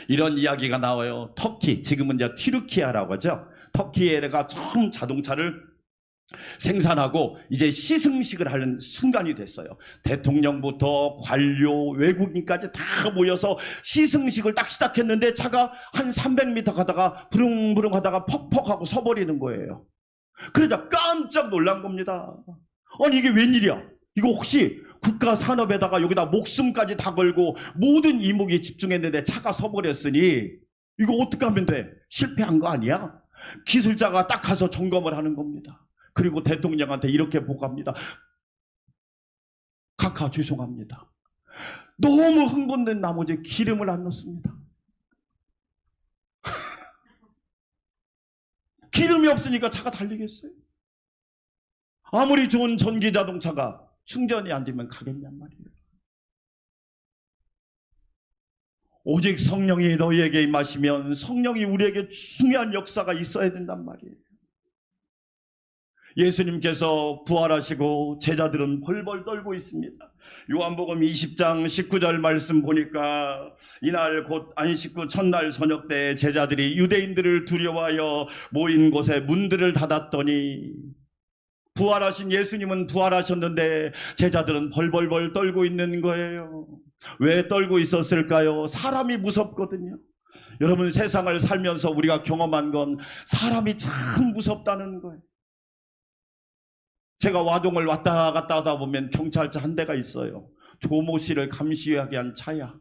이런 이야기가 나와요. 터키, 지금은 이제 튀르키아라고 하죠. 터키에가 처음 자동차를 생산하고 이제 시승식을 하는 순간이 됐어요. 대통령부터 관료, 외국인까지 다 모여서 시승식을 딱 시작했는데 차가 한 300m 가다가 부릉부릉 하다가 퍽퍽하고 서버리는 거예요. 그러자 깜짝 놀란 겁니다. 아니 이게 웬일이야? 이거 혹시 국가 산업에다가 여기다 목숨까지 다 걸고 모든 이목이 집중했는데 차가 서버렸으니 이거 어떻게 하면 돼? 실패한 거 아니야? 기술자가 딱 가서 점검을 하는 겁니다. 그리고 대통령한테 이렇게 보고합니다. 각하 죄송합니다. 너무 흥분된 나머지 기름을 안 넣습니다. 기름이 없으니까 차가 달리겠어요? 아무리 좋은 전기 자동차가 충전이 안 되면 가겠냔 말이에요. 오직 성령이 너희에게 임하시면 성령이 우리에게 중요한 역사가 있어야 된단 말이에요. 예수님께서 부활하시고 제자들은 벌벌 떨고 있습니다. 요한복음 20장 19절 말씀 보니까 이날 곧 안식 후 첫날 저녁 때 제자들이 유대인들을 두려워하여 모인 곳에 문들을 닫았더니 부활하신 예수님은 부활하셨는데 제자들은 벌벌벌 떨고 있는 거예요. 왜 떨고 있었을까요? 사람이 무섭거든요. 여러분, 세상을 살면서 우리가 경험한 건 사람이 참 무섭다는 거예요. 제가 와동을 왔다 갔다 하다 보면 경찰차 한 대가 있어요. 조모 씨를 감시하게 한 차야.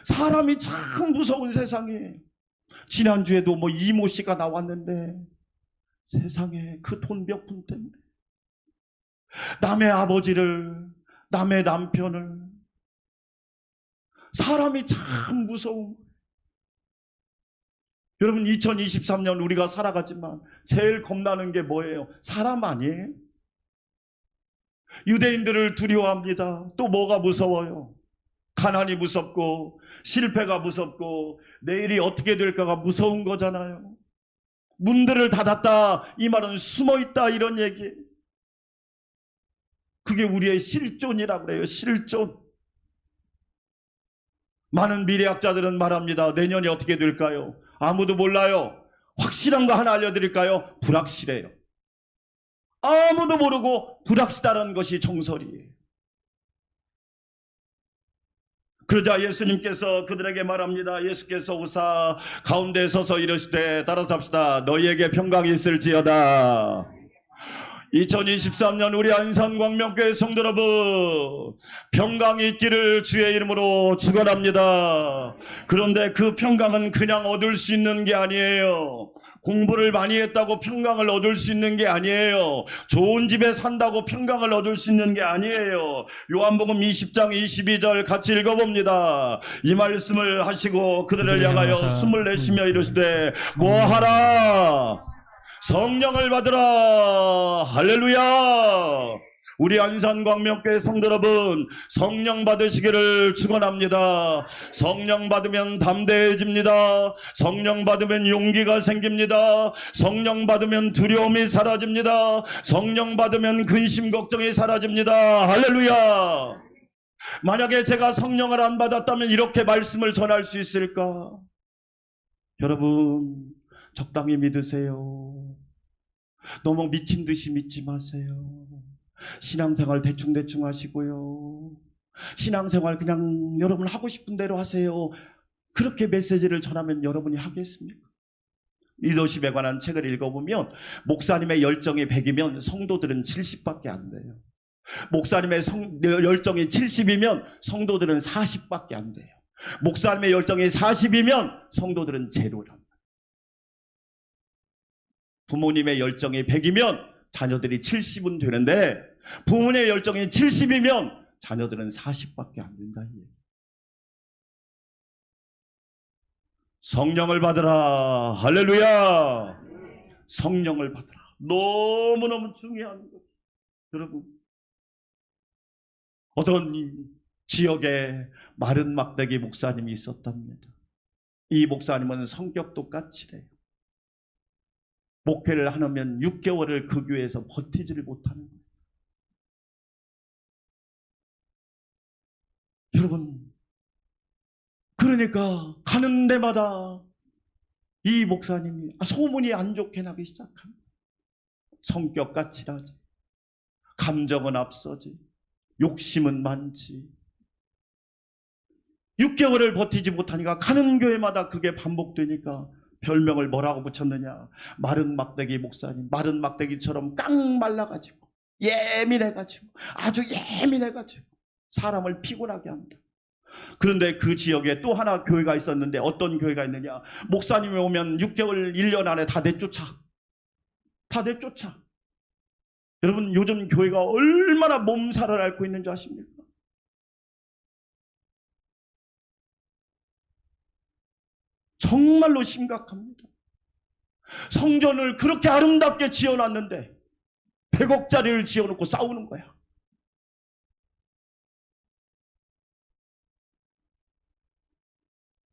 사람이 참 무서운 세상이에요. 지난주에도 뭐 이모 씨가 나왔는데 세상에 그 돈 몇 푼 때문에 남의 아버지를, 남의 남편을, 사람이 참 무서운 거예요. 여러분, 2023년 우리가 살아가지만 제일 겁나는 게 뭐예요? 사람 아니에요? 유대인들을 두려워합니다. 또 뭐가 무서워요? 가난이 무섭고 실패가 무섭고 내일이 어떻게 될까가 무서운 거잖아요. 문들을 닫았다, 이 말은 숨어있다 이런 얘기. 그게 우리의 실존이라고 그래요. 실존. 많은 미래학자들은 말합니다. 내년이 어떻게 될까요? 아무도 몰라요. 확실한 거 하나 알려드릴까요? 불확실해요. 아무도 모르고 불확실하다는 것이 정설이에요. 그러자 예수님께서 그들에게 말합니다. 예수께서 오사 가운데 서서 이르시되 따라서 합시다. 너희에게 평강이 있을지어다. 2023년 우리 안산광명교회 성도 여러분, 평강이 있기를 주의 이름으로 축원합니다. 그런데 그 평강은 그냥 얻을 수 있는 게 아니에요. 공부를 많이 했다고 평강을 얻을 수 있는 게 아니에요. 좋은 집에 산다고 평강을 얻을 수 있는 게 아니에요. 요한복음 20장 22절 같이 읽어봅니다. 이 말씀을 하시고 그들을 향하여 숨을 내쉬며 이르시되 뭐하라? 성령을 받으라. 할렐루야. 우리 안산광명교회 성도 여러분, 성령 받으시기를 축원합니다. 성령 받으면 담대해집니다. 성령 받으면 용기가 생깁니다. 성령 받으면 두려움이 사라집니다. 성령 받으면 근심 걱정이 사라집니다. 할렐루야. 만약에 제가 성령을 안 받았다면 이렇게 말씀을 전할 수 있을까? 여러분, 적당히 믿으세요. 너무 미친 듯이 믿지 마세요. 신앙생활 대충대충 하시고요. 신앙생활 그냥 여러분 하고 싶은 대로 하세요. 그렇게 메시지를 전하면 여러분이 하겠습니까? 리더십에 관한 책을 읽어보면 목사님의 열정이 100이면 성도들은 70밖에 안 돼요. 목사님의 열정이 70이면 성도들은 40밖에 안 돼요. 목사님의 열정이 40이면 성도들은 제로랍니다. 부모님의 열정이 100이면 자녀들이 70은 되는데 부모님의 열정이 70이면 자녀들은 40밖에 안 된다는 얘기예요. 성령을 받으라. 할렐루야. 성령을 받으라. 너무너무 중요한 거죠. 여러분, 어떤 지역에 마른 막대기 목사님이 있었답니다. 이 목사님은 성격도 까칠해요. 목회를 하면 6개월을 그 교회에서 버티지를 못하는 거예요. 여러분, 그러니까 가는 데마다 이 목사님이 소문이 안 좋게 나기 시작합니다. 성격 까칠하지, 감정은 앞서지, 욕심은 많지. 6개월을 버티지 못하니까 가는 교회마다 그게 반복되니까 별명을 뭐라고 붙였느냐? 마른 막대기 목사님. 마른 막대기처럼 깡 말라가지고 예민해가지고 아주 예민해가지고 사람을 피곤하게 합니다. 그런데 그 지역에 또 하나 교회가 있었는데 어떤 교회가 있느냐? 목사님이 오면 6개월 1년 안에 다 내쫓아. 다 내쫓아. 여러분, 요즘 교회가 얼마나 몸살을 앓고 있는지 아십니까? 정말로 심각합니다. 성전을 그렇게 아름답게 지어놨는데 100억짜리를 지어놓고 싸우는 거야.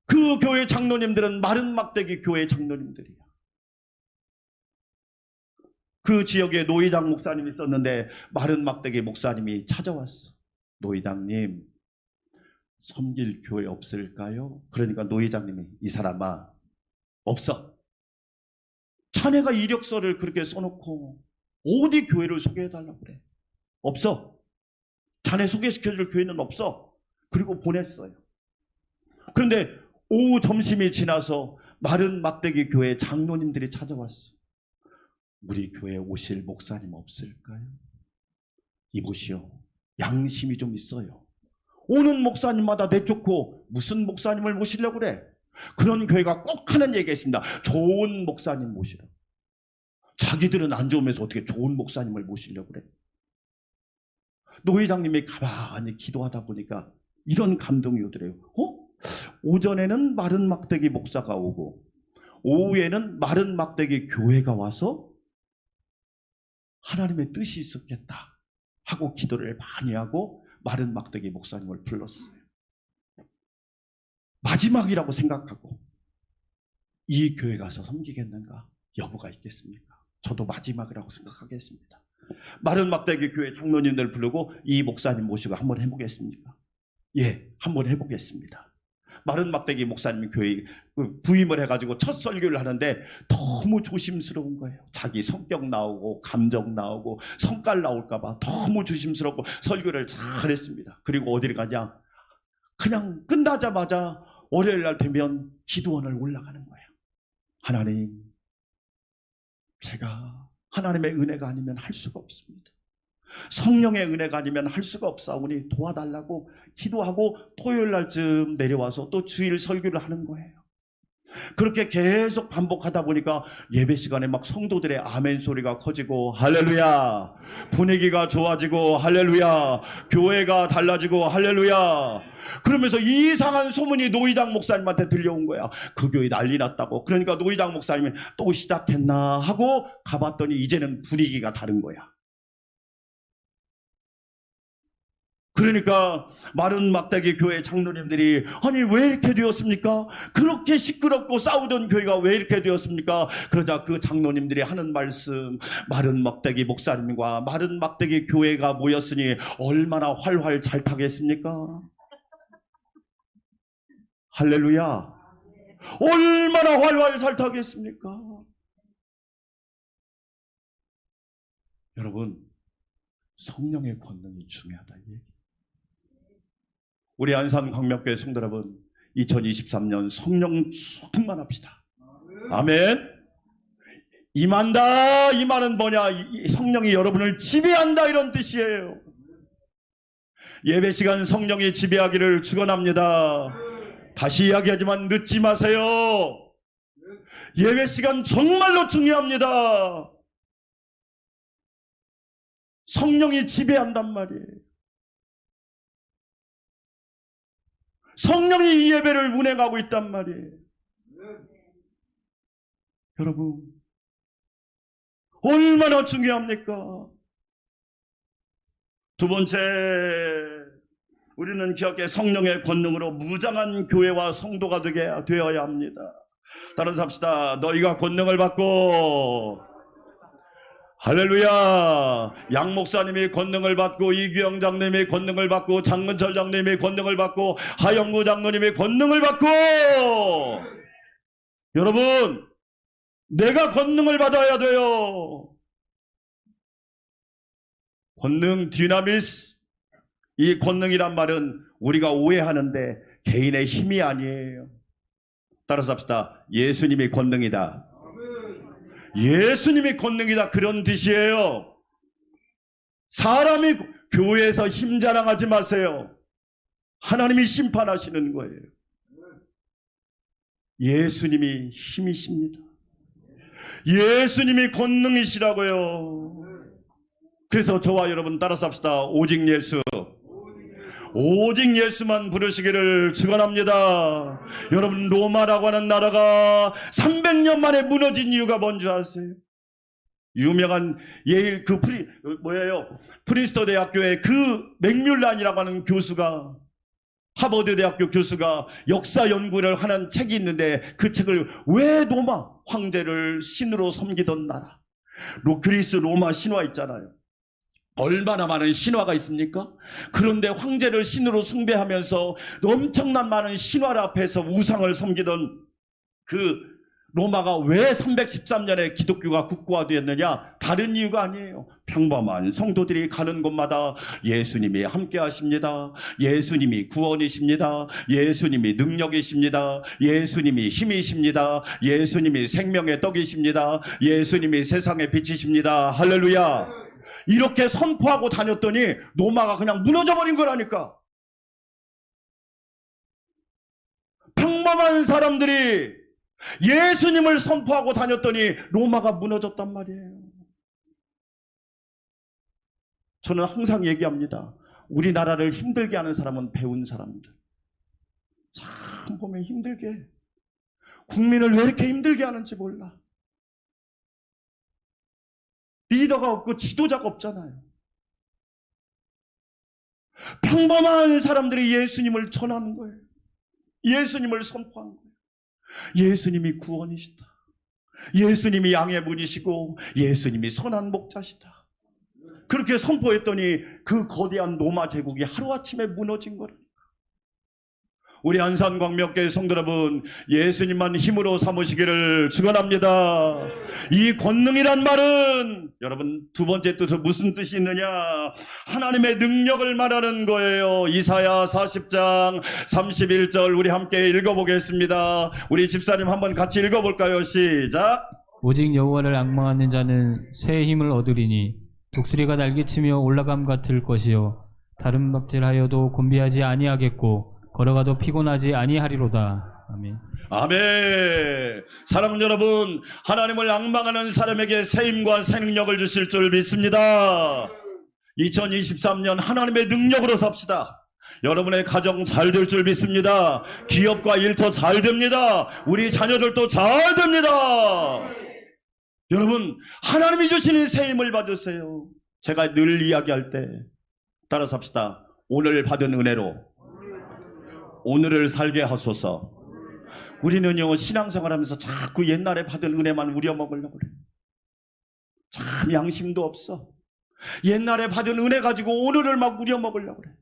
그 교회 장로님들은 마른 막대기 교회 장로님들이야. 그 지역에 노회장 목사님이 있었는데 마른 막대기 목사님이 찾아왔어. 노회장님, 섬길 교회 없을까요? 그러니까 노회장님이 이 사람아, 없어. 자네가 이력서를 그렇게 써놓고 어디 교회를 소개해달라고 그래? 없어. 자네 소개시켜줄 교회는 없어. 그리고 보냈어요. 그런데 오후 점심이 지나서 마른 막대기 교회 장로님들이 찾아왔어. 우리 교회에 오실 목사님 없을까요? 이보시오, 양심이 좀 있어요. 오는 목사님마다 내쫓고 무슨 목사님을 모시려고 그래? 그런 교회가 꼭 하는 얘기가 있습니다. 좋은 목사님 모시라. 자기들은 안 좋으면서 어떻게 좋은 목사님을 모시려고 그래? 노 회장님이 가만히 기도하다 보니까 이런 감동이 오더래요. 오전에는 마른 막대기 목사가 오고 오후에는 마른 막대기 교회가 와서 하나님의 뜻이 있었겠다 하고 기도를 많이 하고 마른 막대기 목사님을 불렀어요. 마지막이라고 생각하고 이 교회 가서 섬기겠는가 여부가 있겠습니까? 저도 마지막이라고 생각하겠습니다. 마른 막대기 교회 장로님들 부르고 이 목사님 모시고 한번 해보겠습니까? 예, 한번 해보겠습니다. 마른 막대기 목사님 교회 부임을 해가지고 첫 설교를 하는데 너무 조심스러운 거예요. 자기 성격 나오고 감정 나오고 성깔 나올까봐 너무 조심스럽고 설교를 잘했습니다. 그리고 어디를 가냐? 그냥 끝나자마자 월요일 날 되면 기도원을 올라가는 거예요. 하나님, 제가 하나님의 은혜가 아니면 할 수가 없습니다. 성령의 은혜가 아니면 할 수가 없사오니 도와달라고 기도하고 토요일 날쯤 내려와서 또 주일 설교를 하는 거예요. 그렇게 계속 반복하다 보니까 예배 시간에 막 성도들의 아멘 소리가 커지고 할렐루야, 분위기가 좋아지고 할렐루야, 교회가 달라지고 할렐루야. 그러면서 이상한 소문이 노회장 목사님한테 들려온 거야. 그 교회 난리 났다고. 그러니까 노회장 목사님이 또 시작했나 하고 가봤더니 이제는 분위기가 다른 거야. 그러니까 마른 막대기 교회 장로님들이 아니 왜 이렇게 되었습니까? 그렇게 시끄럽고 싸우던 교회가 왜 이렇게 되었습니까? 그러자 그 장로님들이 하는 말씀, 마른 막대기 목사님과 마른 막대기 교회가 모였으니 얼마나 활활 잘 타겠습니까? 할렐루야. 얼마나 활활 잘 타겠습니까? 여러분, 성령의 권능이 중요하다 이 얘기. 우리 안산 광명교회 성도 여러분, 2023년 성령 충만합시다. 아멘. 임한다. 이 말은 뭐냐? 성령이 여러분을 지배한다 이런 뜻이에요. 예배 시간 성령이 지배하기를 축원합니다. 다시 이야기하지만 늦지 마세요. 예배 시간 정말로 중요합니다. 성령이 지배한단 말이에요. 성령이 이 예배를 운행하고 있단 말이에요. 여러분, 얼마나 중요합니까? 두 번째, 우리는 기억해 성령의 권능으로 무장한 교회와 성도가 되어야 합니다. 따라서 합시다. 너희가 권능을 받고, 할렐루야. 양 목사님이 권능을 받고, 이규영 장로님이 권능을 받고, 장근철 장로님이 권능을 받고, 하영구 장로님이 권능을 받고, 여러분, 내가 권능을 받아야 돼요. 권능 디나미스. 이 권능이란 말은 우리가 오해하는데 개인의 힘이 아니에요. 따라서 합시다. 예수님이 권능이다. 예수님이 권능이다. 그런 뜻이에요. 사람이 교회에서 힘 자랑하지 마세요. 하나님이 심판하시는 거예요. 예수님이 힘이십니다. 예수님이 권능이시라고요. 그래서 저와 여러분 따라서 합시다. 오직 예수. 오직 예수만 부르시기를 축원합니다. 여러분, 로마라고 하는 나라가 300년 만에 무너진 이유가 뭔지 아세요? 유명한 예일 프린스턴 대학교의 그 맥뮬란이라고 하는 교수가, 하버드 대학교 교수가 역사 연구를 하는 책이 있는데 그 책을 왜 로마 황제를 신으로 섬기던 나라, 그리스 로마 신화 있잖아요. 얼마나 많은 신화가 있습니까? 그런데 황제를 신으로 숭배하면서 엄청난 많은 신화 앞에서 우상을 섬기던 그 로마가 왜 313년에 기독교가 국고화되었느냐? 다른 이유가 아니에요. 평범한 성도들이 가는 곳마다 예수님이 함께 하십니다. 예수님이 구원이십니다. 예수님이 능력이십니다. 예수님이 힘이십니다. 예수님이 생명의 떡이십니다. 예수님이 세상의 빛이십니다. 할렐루야. 이렇게 선포하고 다녔더니 로마가 그냥 무너져 버린 거라니까. 평범한 사람들이 예수님을 선포하고 다녔더니 로마가 무너졌단 말이에요. 저는 항상 얘기합니다. 우리나라를 힘들게 하는 사람은 배운 사람들. 참 보면 힘들게 해. 국민을 왜 이렇게 힘들게 하는지 몰라. 리더가 없고 지도자가 없잖아요. 평범한 사람들이 예수님을 전하는 거예요. 예수님을 선포한 거예요. 예수님이 구원이시다. 예수님이 양의 문이시고 예수님이 선한 목자시다. 그렇게 선포했더니 그 거대한 로마 제국이 하루아침에 무너진 거라니까. 우리 안산광명교회 성도 여러분, 예수님만 힘으로 삼으시기를 축원합니다. 이 권능이란 말은 여러분 두 번째 뜻은 무슨 뜻이 있느냐? 하나님의 능력을 말하는 거예요. 이사야 40장 31절 우리 함께 읽어보겠습니다. 우리 집사님 한번 같이 읽어볼까요? 시작. 오직 여호와를 앙망하는 자는 새 힘을 얻으리니 독수리가 날개치며 올라감 같을 것이요 다른 박질하여도 곤비하지 아니하겠고 걸어가도 피곤하지 아니하리로다. 아멘. 아멘. 사랑하는 여러분, 하나님을 앙망하는 사람에게 새 힘과 새 능력을 주실 줄 믿습니다. 2023년 하나님의 능력으로 삽시다. 여러분의 가정 잘 될 줄 믿습니다. 기업과 일터 잘 됩니다. 우리 자녀들도 잘 됩니다. 여러분, 하나님이 주시는 새 힘을 받으세요. 제가 늘 이야기할 때 따라 삽시다. 오늘 받은 은혜로 오늘을 살게 하소서. 우리는요 신앙생활하면서 자꾸 옛날에 받은 은혜만 우려먹으려고 그래요. 참 양심도 없어. 옛날에 받은 은혜 가지고 오늘을 막 우려먹으려고 그래요.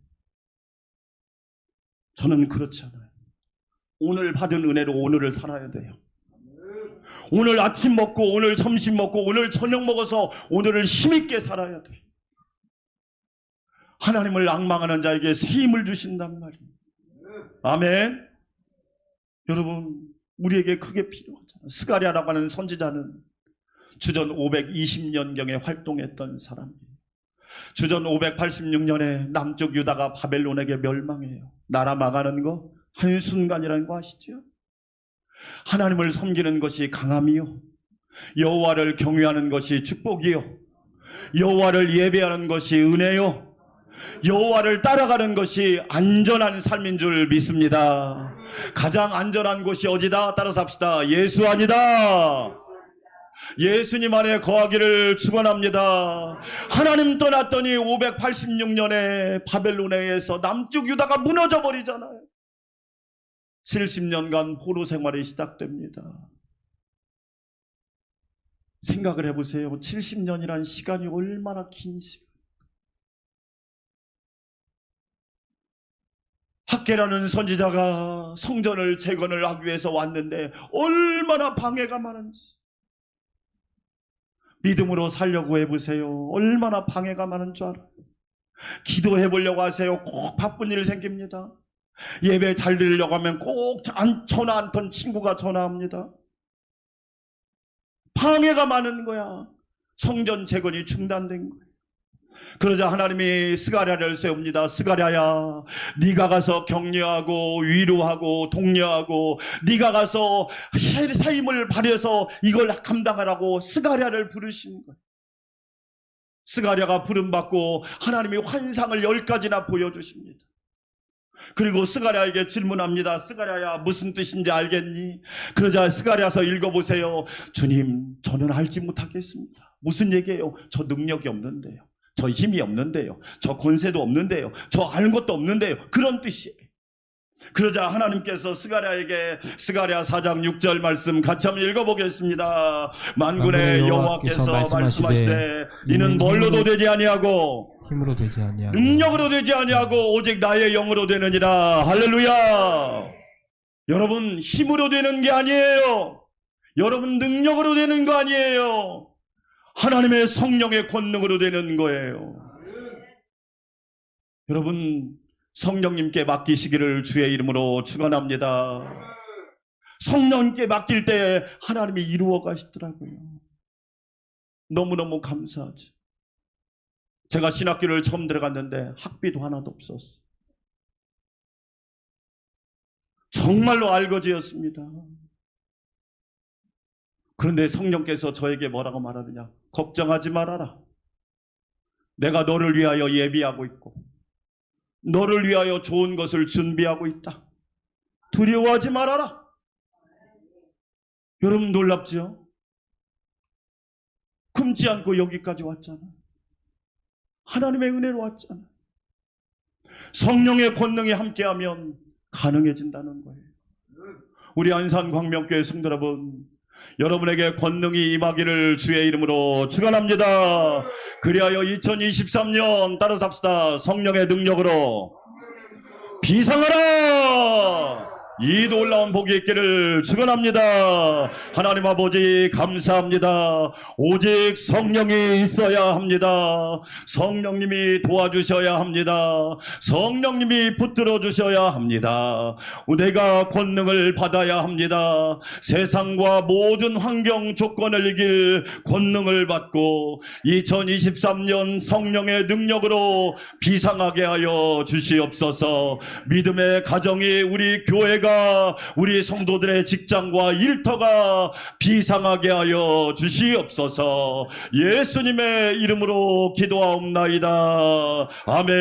저는 그렇지 않아요. 오늘 받은 은혜로 오늘을 살아야 돼요. 오늘 아침 먹고 오늘 점심 먹고 오늘 저녁 먹어서 오늘을 힘있게 살아야 돼요. 하나님을 앙망하는 자에게 새 힘을 주신단 말이에요. 아멘. 여러분, 우리에게 크게 필요하잖아요. 스가랴라고 하는 선지자는 주전 520년경에 활동했던 사람이에요. 주전 586년에 남쪽 유다가 바벨론에게 멸망해요. 나라 망하는 거 한순간이라는 거 아시죠? 하나님을 섬기는 것이 강함이요, 여호와를 경외하는 것이 축복이요, 여호와를 예배하는 것이 은혜요, 여호와를 따라가는 것이 안전한 삶인 줄 믿습니다. 가장 안전한 곳이 어디다? 따라서 합시다. 예수 아니다. 예수님 안에 거하기를 축원합니다. 하나님 떠났더니 586년에 바벨론에 의해서 남쪽 유다가 무너져 버리잖아요. 70년간 포로 생활이 시작됩니다. 생각을 해보세요. 70년이란 시간이 얼마나 긴 시간. 학개라는 선지자가 성전을 재건을 하기 위해서 왔는데 얼마나 방해가 많은지. 믿음으로 살려고 해보세요. 얼마나 방해가 많은 줄 알아요. 기도해 보려고 하세요. 꼭 바쁜 일 생깁니다. 예배 잘 드리려고 하면 꼭 전화 안 턴 친구가 전화합니다. 방해가 많은 거야. 성전 재건이 중단된 거예요. 그러자 하나님이 스가랴를 세웁니다. 스가랴야, 네가 가서 격려하고 위로하고 독려하고 네가 가서 새 힘을 발휘해서 이걸 감당하라고 스가랴를 부르시는 거예요. 스가랴가 부름받고 하나님이 환상을 10가지나 보여주십니다. 그리고 스가랴에게 질문합니다. 스가랴야, 무슨 뜻인지 알겠니? 그러자 스가랴서 읽어보세요. 주님, 저는 알지 못하겠습니다. 무슨 얘기예요? 저 능력이 없는데요, 저 힘이 없는데요, 저 권세도 없는데요, 저 아는 것도 없는데요. 그런 뜻이에요. 그러자 하나님께서 스가랴에게 스가랴 4장 6절 말씀 같이 한번 읽어보겠습니다. 만군의 여호와께서 말씀하시되 이는 뭘로도 되지 아니하고 힘으로 되지 아니하고 능력으로 되지 아니하고 오직 나의 영으로 되느니라. 할렐루야. 여러분, 힘으로 되는 게 아니에요. 여러분, 능력으로 되는 거 아니에요. 하나님의 성령의 권능으로 되는 거예요. 여러분, 성령님께 맡기시기를 주의 이름으로 축원합니다. 성령님께 맡길 때 하나님이 이루어 가시더라고요. 너무너무 감사하죠. 제가 신학교를 처음 들어갔는데 학비도 하나도 없었어요. 정말로 알거지였습니다. 그런데 성령께서 저에게 뭐라고 말하느냐? 걱정하지 말아라. 내가 너를 위하여 예비하고 있고 너를 위하여 좋은 것을 준비하고 있다. 두려워하지 말아라. 여러분, 놀랍지요? 금지 않고 여기까지 왔잖아. 하나님의 은혜로 왔잖아. 성령의 권능이 함께하면 가능해진다는 거예요. 우리 안산 광명교회 성도 여러분, 여러분에게 권능이 임하기를 주의 이름으로 축원합니다. 그리하여 2023년 따라서 합시다. 성령의 능력으로 비상하라. 이도 올라온 복이 있기를 축원합니다. 하나님 아버지 감사합니다. 오직 성령이 있어야 합니다. 성령님이 도와주셔야 합니다. 성령님이 붙들어 주셔야 합니다. 내가 권능을 받아야 합니다. 세상과 모든 환경 조건을 이길 권능을 받고 2023년 성령의 능력으로 비상하게 하여 주시옵소서. 믿음의 가정이 우리 교회가 우리 성도들의 직장과 일터가 비상하게 하여 주시옵소서. 예수님의 이름으로 기도하옵나이다. 아멘.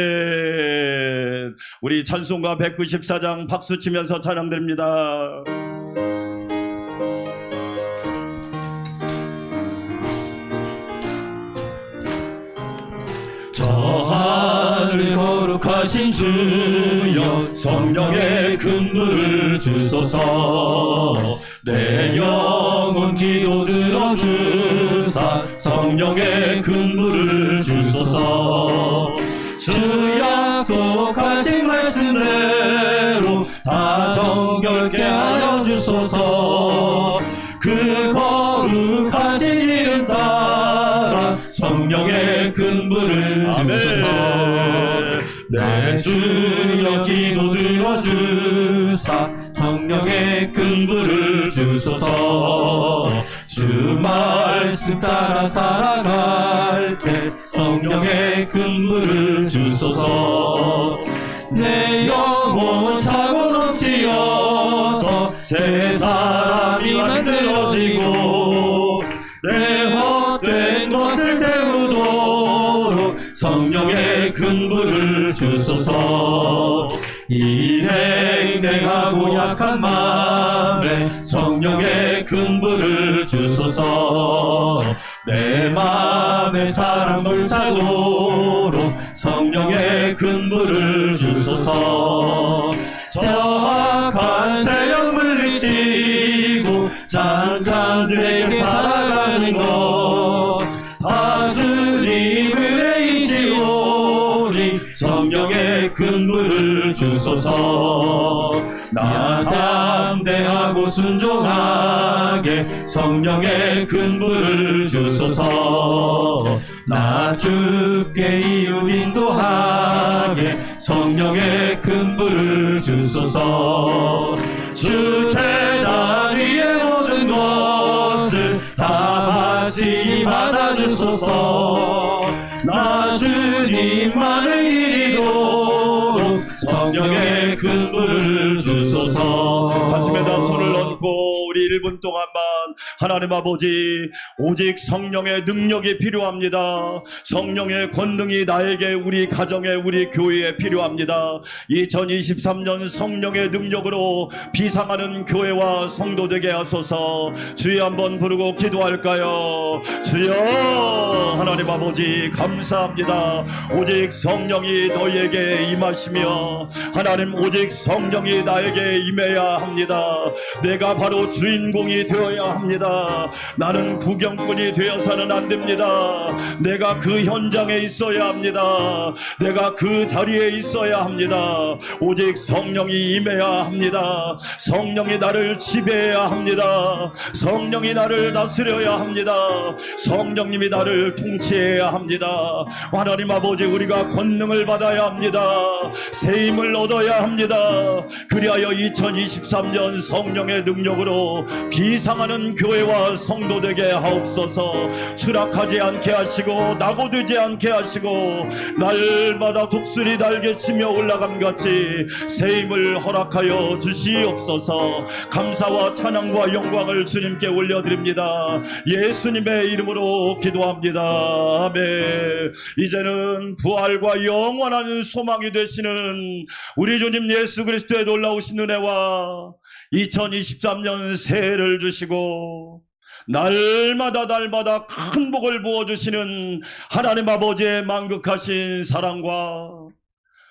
우리 찬송가 194장 박수 치면서 찬양드립니다. 저 하늘 거룩하신 주여 성령의 근부를 주소서. 내 영혼 기도 들어주사 성령의 근부를 주소서. 주 약속하신 말씀대로 다 정결케 하여 주소서. 그 거룩하신 이름 따라 성령의 근부를 주소서. 내 주여 기도 들어주사 성령의 근부를 주소서. 주 말씀 따라 살아갈 때 성령의 근부를 주소서. 내 영혼 차고 넘치어서 새 사람이 만들어지고 내 헛된 것을 태우도록 성령의 근부를 주소서. 이 냉랭하고 약한 마음에 성령의 근부를 주소서. 내 마음에 사랑 불타도록 성령의 근부를 주소서. 저악한 세력 물리치고 장장들에게 살아가는 것 다 주님 은혜이시오니 성령의 근부를 주소서. 나 담대하고 순종하게 성령의 근부를 주소서. 나 주께 이웃 인도하게 성령의 근부를 주소서. 주 제단 위의 모든 것을 다 바치니 받아주소서. 나 주님만을 이리도록 성령의 근부를 주소서. 가슴에다 손을 얹고 우리 1분 동안만 하나님 아버지 오직 성령의 능력이 필요합니다. 성령의 권능이 나에게 우리 가정에 우리 교회에 필요합니다. 2023년 성령의 능력으로 비상하는 교회와 성도 되게 하소서. 주여 한번 부르고 기도할까요? 주여 하나님 아버지 감사합니다. 오직 성령이 너희에게 임하시며 하나님 오직 성령이 나에게 임해야 합니다. 내가 바로 주인공이 되어야 합니다. 나는 구경꾼이 되어서는 안 됩니다. 내가 그 현장에 있어야 합니다. 내가 그 자리에 있어야 합니다. 오직 성령이 임해야 합니다. 성령이 나를 지배해야 합니다. 성령이 나를 다스려야 합니다. 성령님이 나를 통치해야 합니다. 하나님 아버지 우리가 권능을 받아야 합니다. 세임을 얻어야 합니다. 그리하여 2023년 성령의 능력으로 비상하는 교회와 성도 되게 하옵소서. 추락하지 않게 하시고 낙오되지 않게 하시고 날마다 독수리 날개치며 올라감같이 세임을 허락하여 주시옵소서. 감사와 찬양과 영광을 주님께 올려드립니다. 예수님의 이름으로 기도합니다. 아멘. 이제는 부활과 영원한 소망이 되시는 우리 주님 예수 그리스도의 놀라우신 은혜와 2023년 새해를 주시고 날마다 큰 복을 부어주시는 하나님 아버지의 만극하신 사랑과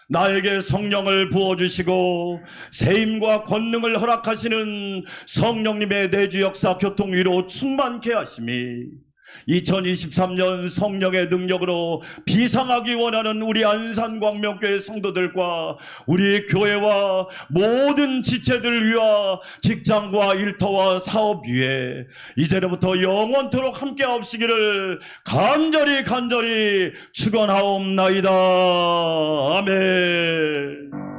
나에게 성령을 부어주시고 세임과 권능을 허락하시는 성령님의 내주 역사 교통위로 충만케 하심이 2023년 성령의 능력으로 비상하기 원하는 우리 안산광명교회 성도들과 우리 교회와 모든 지체들 위와 직장과 일터와 사업 위에 이제로부터 영원토록 함께 하옵시기를 간절히 축원하옵나이다. 아멘.